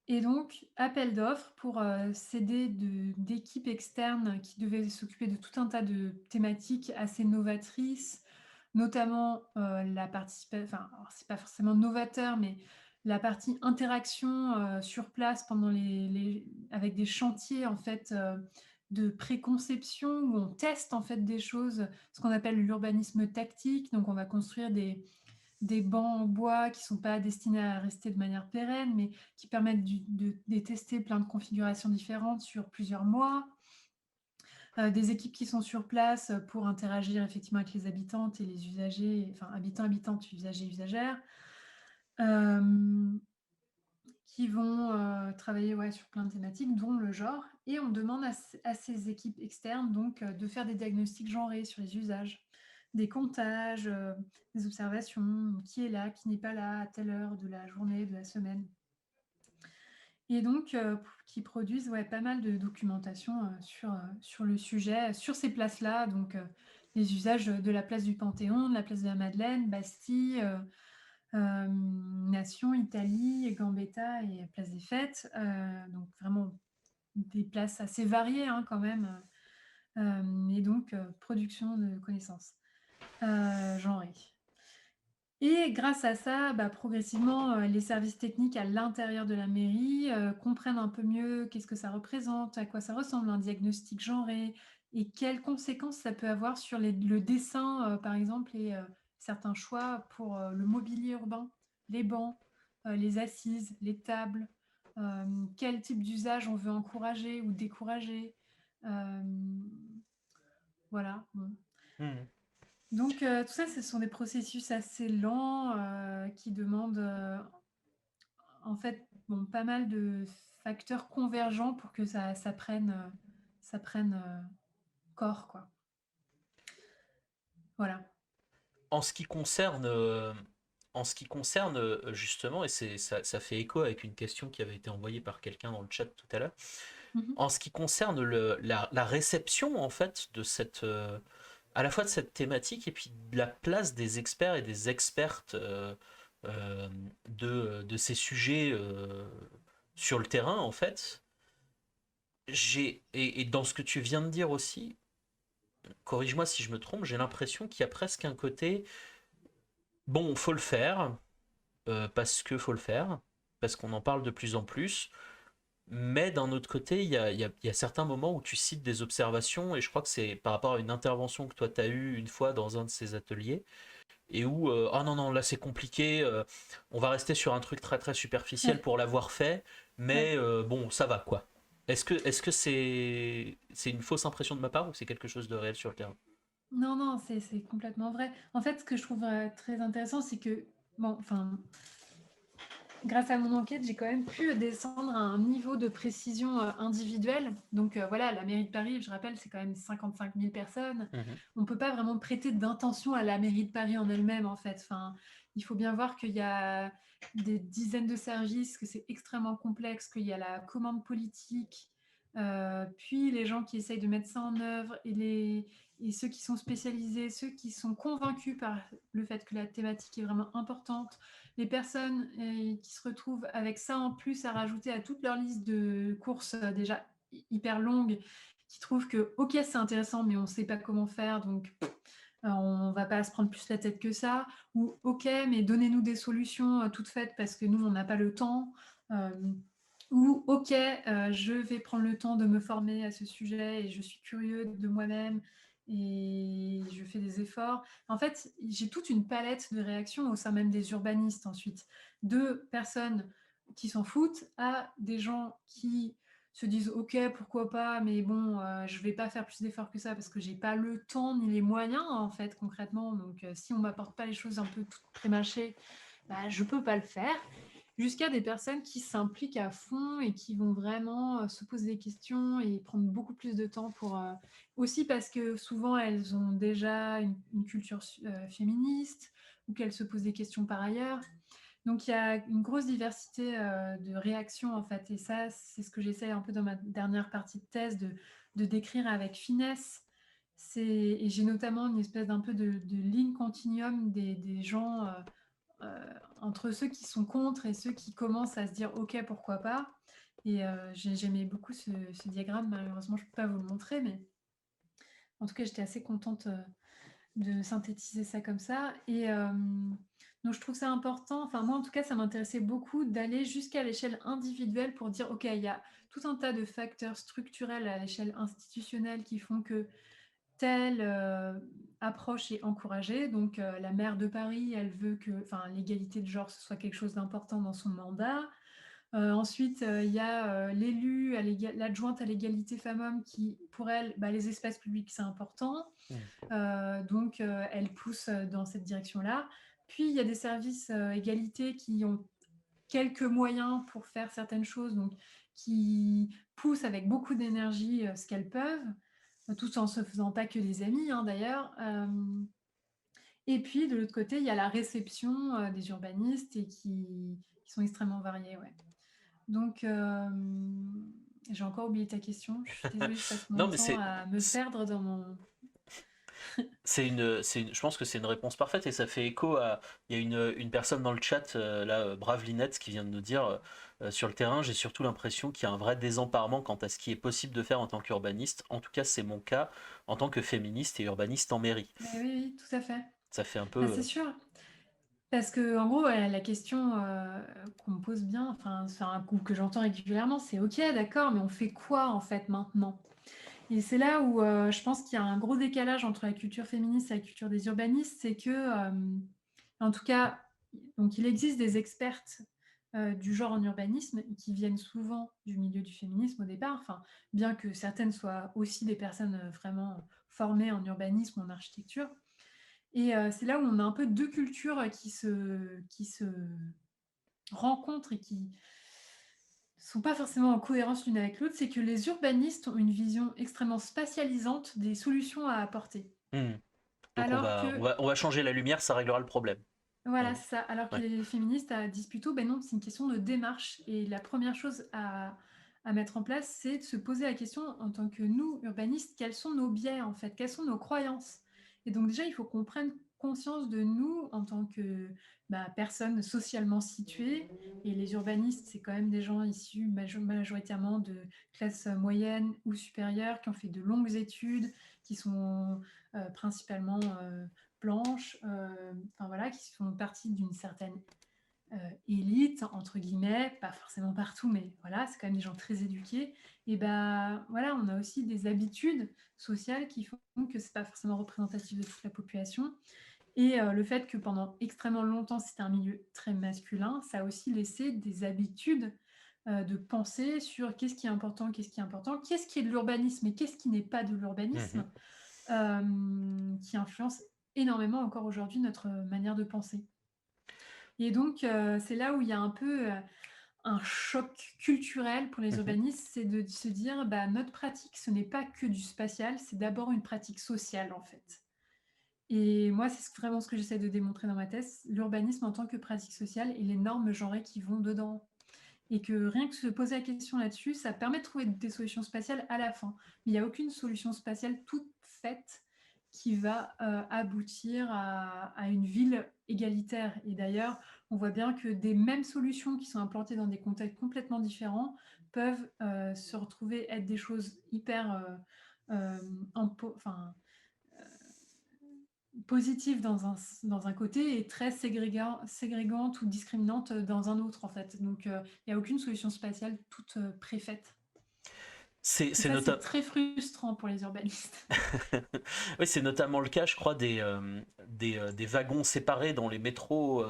Et donc, appel d'offres pour s'aider d'équipes externes qui devaient s'occuper de tout un tas de thématiques assez novatrices, notamment la participation, enfin, c'est pas forcément novateur, mais la partie interaction sur place pendant avec des chantiers en fait de préconception où on teste en fait des choses, ce qu'on appelle l'urbanisme tactique. Donc on va construire des bancs en bois qui sont pas destinés à rester de manière pérenne, mais qui permettent de tester plein de configurations différentes sur plusieurs mois. Des équipes qui sont sur place pour interagir effectivement avec les habitantes et les usagers, enfin habitants, habitantes, usagers, usagères. Qui vont travailler sur plein de thématiques, dont le genre. Et on demande à ces équipes externes donc, de faire des diagnostics genrés sur les usages, des comptages, des observations, qui est là, qui n'est pas là, à telle heure de la journée, de la semaine. Et donc, qui produisent pas mal de documentation sur le sujet, sur ces places-là, donc les usages de la place du Panthéon, de la place de la Madeleine, Bastille, Nation, Italie, Gambetta et Place des Fêtes. Donc vraiment des places assez variées quand même. Et donc production de connaissances genrées. Et grâce à ça, progressivement, les services techniques à l'intérieur de la mairie comprennent un peu mieux qu'est-ce que ça représente, à quoi ça ressemble un diagnostic genré, et quelles conséquences ça peut avoir sur le dessin, par exemple, et certains choix pour le mobilier urbain, les bancs, les assises, les tables, quel type d'usage on veut encourager ou décourager. Voilà. Bon. Donc, tout ça, ce sont des processus assez lents qui demandent en fait pas mal de facteurs convergents pour que ça prenne corps, quoi. Voilà. En ce qui concerne, justement, et ça fait écho avec une question qui avait été envoyée par quelqu'un dans le chat tout à l'heure, en ce qui concerne la réception en fait de cette, à la fois de cette thématique et puis de la place des experts et des expertes de ces sujets sur le terrain en fait, et dans ce que tu viens de dire aussi, corrige-moi si je me trompe, j'ai l'impression qu'il y a presque un côté bon, faut le faire, parce que faut le faire, parce qu'on en parle de plus en plus. Mais d'un autre côté, il y a certains moments où tu cites des observations, et je crois que c'est par rapport à une intervention que toi tu as eue une fois dans un de ces ateliers, et où, ah non, non, là c'est compliqué, on va rester sur un truc très très superficiel pour l'avoir fait, mais bon, ça va quoi. Est-ce que c'est une fausse impression de ma part ou c'est quelque chose de réel sur le terrain? Non, non, c'est complètement vrai. En fait, ce que je trouve très intéressant, c'est que, grâce à mon enquête, j'ai quand même pu descendre à un niveau de précision individuelle. Donc voilà, la mairie de Paris, je rappelle, c'est quand même 55 000 personnes. On ne peut pas vraiment prêter d'intention à la mairie de Paris en elle-même, en fait. Enfin, il faut bien voir qu'il y a des dizaines de services, que c'est extrêmement complexe, qu'il y a la commande politique, puis les gens qui essayent de mettre ça en œuvre, et ceux qui sont spécialisés, ceux qui sont convaincus par le fait que la thématique est vraiment importante, les personnes qui se retrouvent avec ça en plus à rajouter à toute leur liste de courses déjà hyper longue, qui trouvent que ok, c'est intéressant, mais on ne sait pas comment faire, donc on ne va pas se prendre plus la tête que ça, ou ok, mais donnez-nous des solutions toutes faites parce que nous, on n'a pas le temps, ou ok, je vais prendre le temps de me former à ce sujet et je suis curieux de moi-même et je fais des efforts. En fait, j'ai toute une palette de réactions au sein même des urbanistes ensuite, de personnes qui s'en foutent à des gens qui se disent ok, pourquoi pas, mais bon, je vais pas faire plus d'efforts que ça parce que j'ai pas le temps ni les moyens en fait concrètement. Donc si on m'apporte pas les choses un peu toutes prémâchées, je peux pas le faire. Jusqu'à des personnes qui s'impliquent à fond et qui vont vraiment se poser des questions et prendre beaucoup plus de temps pour... aussi parce que souvent, elles ont déjà une culture féministe ou qu'elles se posent des questions par ailleurs. Donc, il y a une grosse diversité de réactions, en fait. Et ça, c'est ce que j'essaie un peu dans ma dernière partie de thèse de décrire avec finesse. Et j'ai notamment une espèce d'un peu de ligne continuum des gens... entre ceux qui sont contre et ceux qui commencent à se dire ok, pourquoi pas. Et j'aimais beaucoup ce diagramme. Malheureusement, je ne peux pas vous le montrer, mais en tout cas, j'étais assez contente de synthétiser ça comme ça. Et Donc je trouve ça important, enfin moi en tout cas ça m'intéressait beaucoup d'aller jusqu'à l'échelle individuelle pour dire: «OK, il y a tout un tas de facteurs structurels à l'échelle institutionnelle qui font que telle, approche est encouragée». Donc la maire de Paris, elle veut que enfin l'égalité de genre, ce soit quelque chose d'important dans son mandat. Ensuite, il y a, l'élu à l'adjointe à l'égalité femmes-hommes qui, pour elle, bah, les espaces publics, c'est important. Mmh. Donc elle pousse, dans cette direction-là. Puis il y a des services, égalité qui ont quelques moyens pour faire certaines choses, donc qui poussent avec beaucoup d'énergie, ce qu'elles peuvent, tout en se faisant pas que des amis, hein, d'ailleurs. Et puis de l'autre côté, il y a la réception, des urbanistes et qui sont extrêmement variés, ouais. Donc, j'ai encore oublié ta question. Je suis désolée, je passe mon Non, mais temps à me c'est perdre dans mon je pense que c'est une réponse parfaite et ça fait écho à. Il y a une personne dans le chat, là, Brave Linette, qui vient de nous dire sur le terrain, j'ai surtout l'impression qu'il y a un vrai désemparement quant à ce qui est possible de faire en tant qu'urbaniste. En tout cas, c'est mon cas en tant que féministe et urbaniste en mairie. oui, oui, tout à fait. Ça fait un Bah, peu. c'est sûr. Parce qu'en gros, la question, qu'on me pose bien, enfin, ou que j'entends régulièrement, c'est: «OK, d'accord, mais on fait quoi, en fait, maintenant?» Et c'est là où, je pense qu'il y a un gros décalage entre la culture féministe et la culture des urbanistes. C'est que, en tout cas, donc il existe des expertes, du genre en urbanisme qui viennent souvent du milieu du féminisme au départ, enfin, bien que certaines soient aussi des personnes, vraiment formées en urbanisme ou en architecture. Et c'est là où on a un peu 2 cultures qui se rencontrent et qui sont pas forcément en cohérence l'une avec l'autre. C'est que les urbanistes ont une vision extrêmement spatialisante des solutions à apporter. Hmm. Donc Alors que on va changer la lumière, ça réglera le problème. voilà, Hmm. c'est ça. Alors que Ouais. les féministes, disent plutôt: «Beh non, c'est une question de démarche», et la première chose à mettre en place, c'est de se poser la question en tant que nous, urbanistes, quels sont nos biais, en fait? Quelles sont nos croyances? Et donc déjà, il faut qu'on prenne conscience de nous en tant que, bah, personnes socialement situées, et les urbanistes, c'est quand même des gens issus majoritairement de classes, moyennes ou supérieures, qui ont fait de longues études, qui sont, principalement, blanches, enfin voilà, qui font partie d'une certaine élite, entre guillemets, pas forcément partout, mais voilà, c'est quand même des gens très éduqués. Et bah voilà, on a aussi des habitudes sociales qui font que c'est pas forcément représentatif de toute la population. Et le fait que pendant extrêmement longtemps, c'était un milieu très masculin, ça a aussi laissé des habitudes de pensée sur qu'est-ce qui est important, qu'est-ce qui est important, qu'est-ce qui est de l'urbanisme et qu'est-ce qui n'est pas de Mhm. l'urbanisme, qui influence énormément encore aujourd'hui notre manière de penser. Et donc, c'est là où il y a un peu, un choc culturel pour les Mhm. urbanistes, c'est de se dire: «Bah, notre pratique, ce n'est pas que du spatial, c'est d'abord une pratique sociale, en fait». Et moi, c'est vraiment ce que j'essaie de démontrer dans ma thèse, l'urbanisme en tant que pratique sociale et les normes genrées qui vont dedans. Et que rien que se poser la question là-dessus, ça permet de trouver des solutions spatiales à la fin. Mais il n'y a aucune solution spatiale toute faite qui va aboutir à une ville égalitaire. Et d'ailleurs, on voit bien que des mêmes solutions qui sont implantées dans des contextes complètement différents peuvent se retrouver être des choses hyper enfin, positive dans un côté et très ségrégante ou discriminante dans un autre, en fait. Donc, il y a aucune solution spatiale toute, préfaite. Et C'est ça, c'est nota- très frustrant pour les urbanistes. Oui, c'est notamment le cas, je crois, des wagons séparés dans les métros.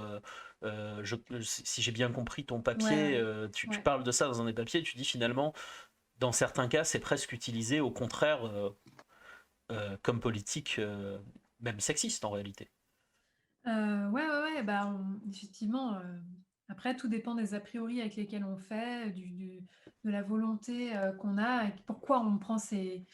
Si j'ai bien compris ton Ouais, papier, ouais, tu ouais. parles de ça dans un des papiers, tu dis finalement, dans certains cas, c'est presque utilisé au contraire comme politique, même sexiste en réalité. Ouais, ouais, ouais, bah, effectivement, après tout dépend des a priori avec lesquels on fait, de la volonté, qu'on a et pourquoi on prend ces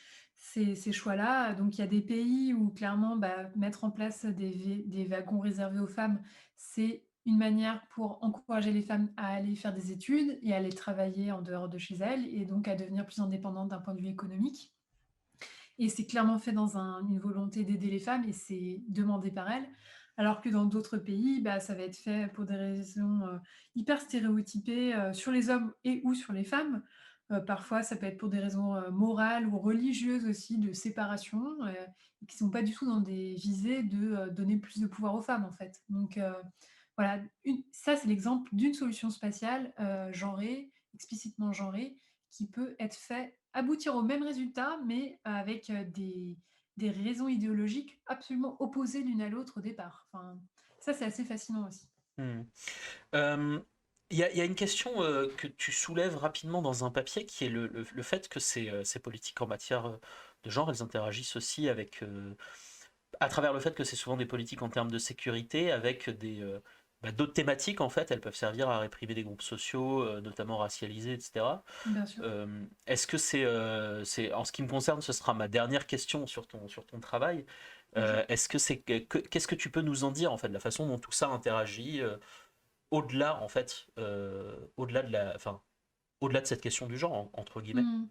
choix-là. Donc il y a des pays où clairement, bah, mettre en place des wagons réservés aux femmes, c'est une manière pour encourager les femmes à aller faire des études et à aller travailler en dehors de chez elles et donc à devenir plus indépendantes d'un point de vue économique. Et c'est clairement fait dans une volonté d'aider les femmes et c'est demandé par elles. Alors que dans d'autres pays, bah, ça va être fait pour des raisons, hyper stéréotypées, sur les hommes et ou sur les femmes. Parfois, ça peut être pour des raisons, morales ou religieuses aussi de séparation, qui ne sont pas du tout dans des visées de, donner plus de pouvoir aux femmes, en fait. Donc, voilà, ça c'est l'exemple d'une solution spatiale genrée, explicitement genrée, qui peut être fait, aboutir au même résultat, mais avec des raisons idéologiques absolument opposées l'une à l'autre au départ. Enfin, ça c'est assez fascinant aussi. Hmm. Il y a une question que tu soulèves rapidement dans un papier qui est le fait que ces politiques en matière de genre, elles interagissent aussi avec, à travers le fait que c'est souvent des politiques en termes de sécurité, avec d'autres thématiques en fait, elles peuvent servir à réprimer des groupes sociaux, notamment racialisés, etc. Bien sûr. Est-ce que en ce qui me concerne, ce sera ma dernière question sur ton travail. Est-ce que qu'est-ce que tu peux nous en dire en fait, de la façon dont tout ça interagit au-delà en fait, au-delà de cette question du genre entre guillemets. Mmh.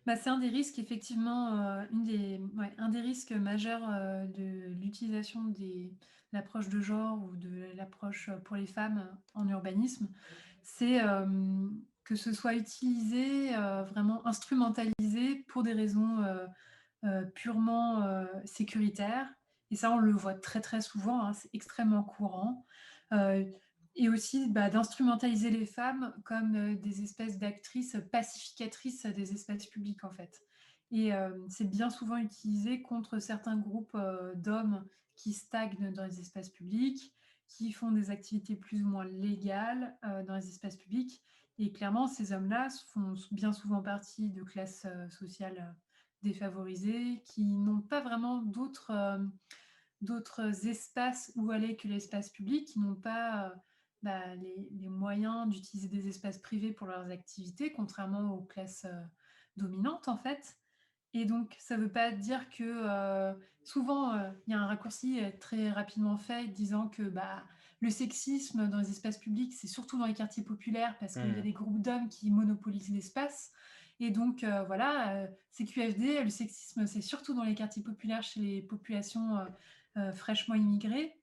Bah, c'est un des risques effectivement, un des risques majeurs, de l'utilisation des l'approche de genre ou de l'approche, pour les femmes en urbanisme. C'est, que ce soit utilisé, vraiment instrumentalisé pour des raisons, purement, sécuritaires, et ça, on le voit très, très souvent, hein, c'est extrêmement courant. Heu et aussi, bah, d'instrumentaliser les femmes comme, des espèces d'actrices pacificatrices des espaces publics, en fait, et c'est bien souvent utilisé contre certains groupes, d'hommes qui stagnent dans les espaces publics, qui font des activités plus ou moins légales, dans les espaces publics, et clairement, ces hommes-là font bien souvent partie de classes, sociales, défavorisés, qui n'ont pas vraiment d'autres espaces où aller que l'espace public, qui n'ont pas, bah, les moyens d'utiliser des espaces privés pour leurs activités, contrairement aux classes, dominantes, en fait, et donc ça ne veut pas dire que, souvent, il y a un raccourci, très rapidement fait disant que, bah, le sexisme dans les espaces publics, c'est surtout dans les quartiers populaires parce qu'il y a Hmm. des groupes d'hommes qui monopolisent l'espace, et donc voilà, c'est QFD, le sexisme, c'est surtout dans les quartiers populaires chez les populations, fraîchement immigrées.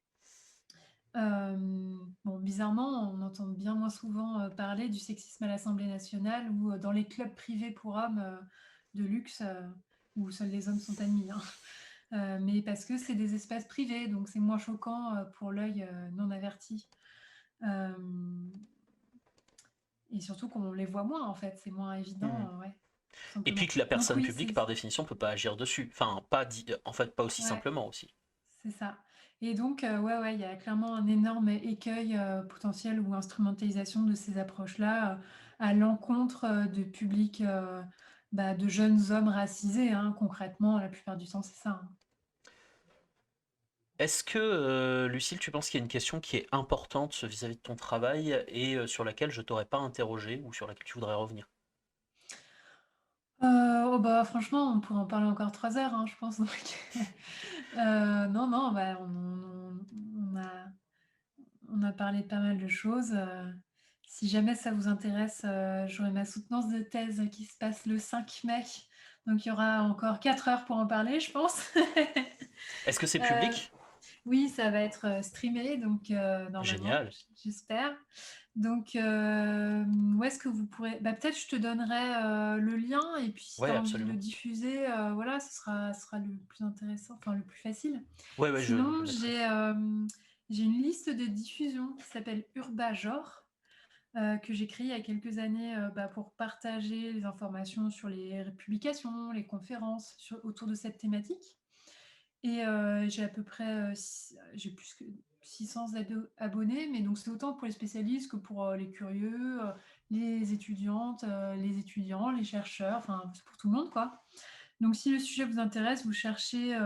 Bon, bizarrement, on entend bien moins souvent, parler du sexisme à l'Assemblée nationale ou, dans les clubs privés pour hommes, de luxe, où seuls les hommes sont admis, hein. Mais parce que c'est des espaces privés, donc c'est moins choquant, pour l'œil, non averti. Hem et surtout qu'on les voit moins, en fait, c'est moins Hmm. évident, ouais, tout Et puis simplement. que la Donc personne oui, publique par définition peut pas agir dessus, enfin en fait pas aussi ouais. simplement aussi. C'est ça, et donc ouais, ouais, il y a clairement un énorme écueil, potentiel ou instrumentalisation de ces approches-là, à l'encontre, de publics, bah, de jeunes hommes racisés, hein, concrètement, la plupart du temps, c'est ça, hein. Est-ce que, Lucille, tu penses qu'il y a une question qui est importante vis-à-vis de ton travail et sur laquelle je t'aurais pas interrogé ou sur laquelle tu voudrais revenir? Oh bah, franchement, on pourrait en parler encore 3 heures, hein, je pense, donc non, non, bah, on a parlé de pas mal de choses, si jamais ça vous intéresse, j'aurai ma soutenance de thèse qui se passe le 5 mai, donc il y aura encore 4 heures pour en parler, je pense. Est-ce que c'est Heu, public? oui, ça va être, streamé, donc normalement, Génial. j'espère. Donc où est-ce que vous pourrez, bah, peut-être je te donnerai, le lien, et puis si tu Ouais, as envie de le absolument. diffuser, voilà, ce sera le plus intéressant, enfin le plus facile. Ouais, ouais, je Sinon, mettrai. j'ai une liste de diffusion qui s'appelle Urbagenre, que j'ai créée il y a quelques années, bah, pour partager les informations sur les publications, les conférences autour de cette thématique, et j'ai à peu près, j'ai plus que 600 abonnés, mais donc c'est autant pour les spécialistes que pour, les curieux, les étudiantes, les étudiants, les chercheurs, enfin c'est pour tout le monde, quoi. Donc si le sujet vous intéresse, vous cherchez,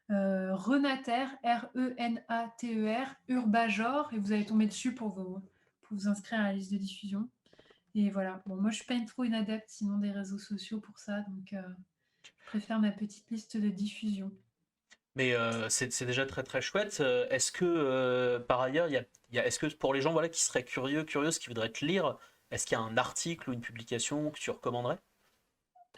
Renater, Renater, Urbagenre, et vous allez tomber dessus pour vous inscrire à la liste de diffusion, et voilà. Bon, moi, je suis pas une trop une adepte sinon des réseaux sociaux pour ça, donc je préfère ma petite liste de diffusion. Mais c'est déjà très très chouette. Est-ce que par ailleurs, est-ce que pour les gens voilà, qui seraient curieuses, qui voudraient te lire, est-ce qu'il y a un article ou une publication que tu recommanderais?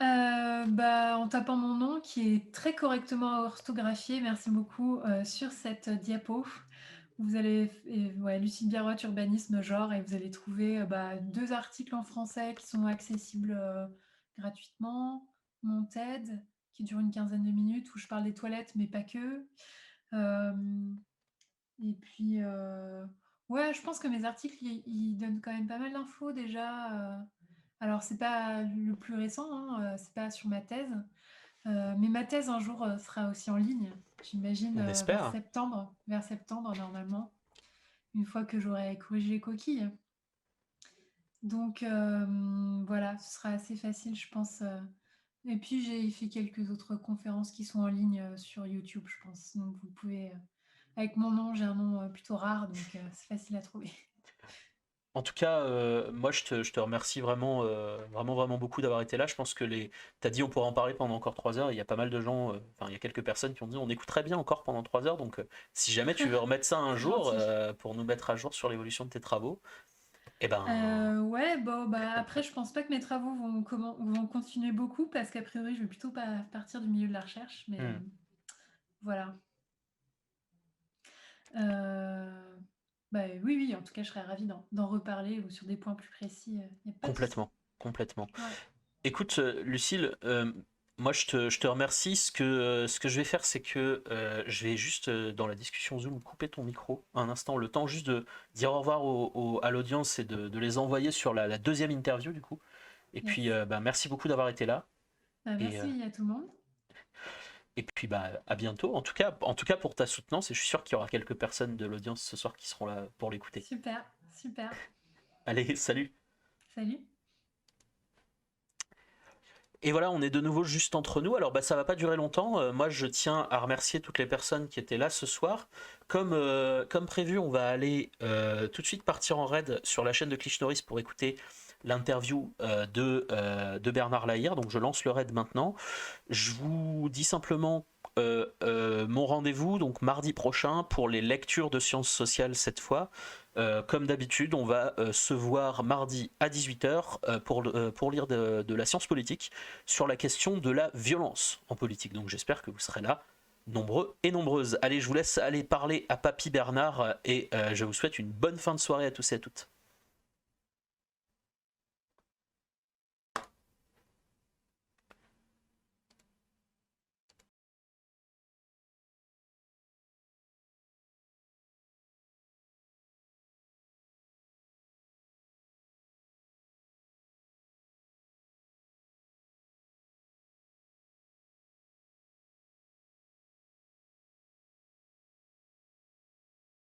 Bah, en tapant mon nom qui est très correctement orthographié, merci beaucoup, sur cette diapo, vous allez ouais, Lucille Biarrot, urbanisme, genre, et vous allez trouver, bah, 2 articles en français qui sont accessibles, gratuitement, mon TED qui dure une quinzaine de minutes où je parle des toilettes, mais pas que. Hem Et puis, Ouais, je pense que mes articles, ils donnent quand même pas mal d'infos déjà. Alors, c'est pas le plus récent, hein, c'est pas sur ma thèse, mais ma thèse un jour sera aussi en ligne. J'imagine On espère. vers septembre normalement, une fois que j'aurai corrigé les coquilles. Donc voilà, ce sera assez facile, je pense. Et puis j'ai fait quelques autres conférences qui sont en ligne sur YouTube, je pense. Donc vous pouvez, avec mon nom, j'ai un nom plutôt rare, donc c'est facile à trouver. En tout cas, moi je te remercie vraiment, vraiment beaucoup d'avoir été là. Je pense que t'as dit on pourra en parler pendant encore 3 heures. Il y a pas mal de gens, enfin il y a quelques personnes qui ont dit on écouterait bien encore pendant 3 heures. Donc si jamais tu veux remettre ça un C'est jour gentil. pour nous mettre à jour sur l'évolution de tes travaux, eh ben Ouais, bon, bah après, je pense pas que mes travaux vont continuer beaucoup parce qu'a priori, je vais plutôt pas partir du milieu de la recherche, mais hmm, voilà. Euh, Bah oui, oui, en tout cas, je serais ravie d'en reparler ou sur des points plus précis. Il n'y a pas de souci. complètement. Ouais. Écoute, Lucille, moi je te remercie. Ce que je vais faire, c'est que je vais juste dans la discussion Zoom couper ton micro un instant, le temps juste de dire au revoir à l'audience et de les envoyer sur la deuxième interview du coup. Et Yes. puis bah, merci beaucoup d'avoir été là. Bah, Et, merci à tout le monde. et puis bah, à bientôt. En tout cas pour ta soutenance, et je suis sûr qu'il y aura quelques personnes de l'audience ce soir qui seront là pour l'écouter. Super, super. Allez, salut! Salut. Et voilà, on est de nouveau juste entre nous. Alors bah ça va pas durer longtemps. Moi je tiens à remercier toutes les personnes qui étaient là ce soir. Comme prévu, on va aller tout de suite partir en raid sur la chaîne de Clich Norris pour écouter l'interview de Bernard Lahire. Donc je lance le raid maintenant. Je vous dis simplement mon rendez-vous, donc mardi prochain, pour les lectures de sciences sociales cette fois. Comme d'habitude, on va se voir mardi à 18h pour lire de la science politique sur la question de la violence en politique. Donc j'espère que vous serez là, nombreux et nombreuses. Allez, je vous laisse aller parler à Papy Bernard et je vous souhaite une bonne fin de soirée à tous et à toutes.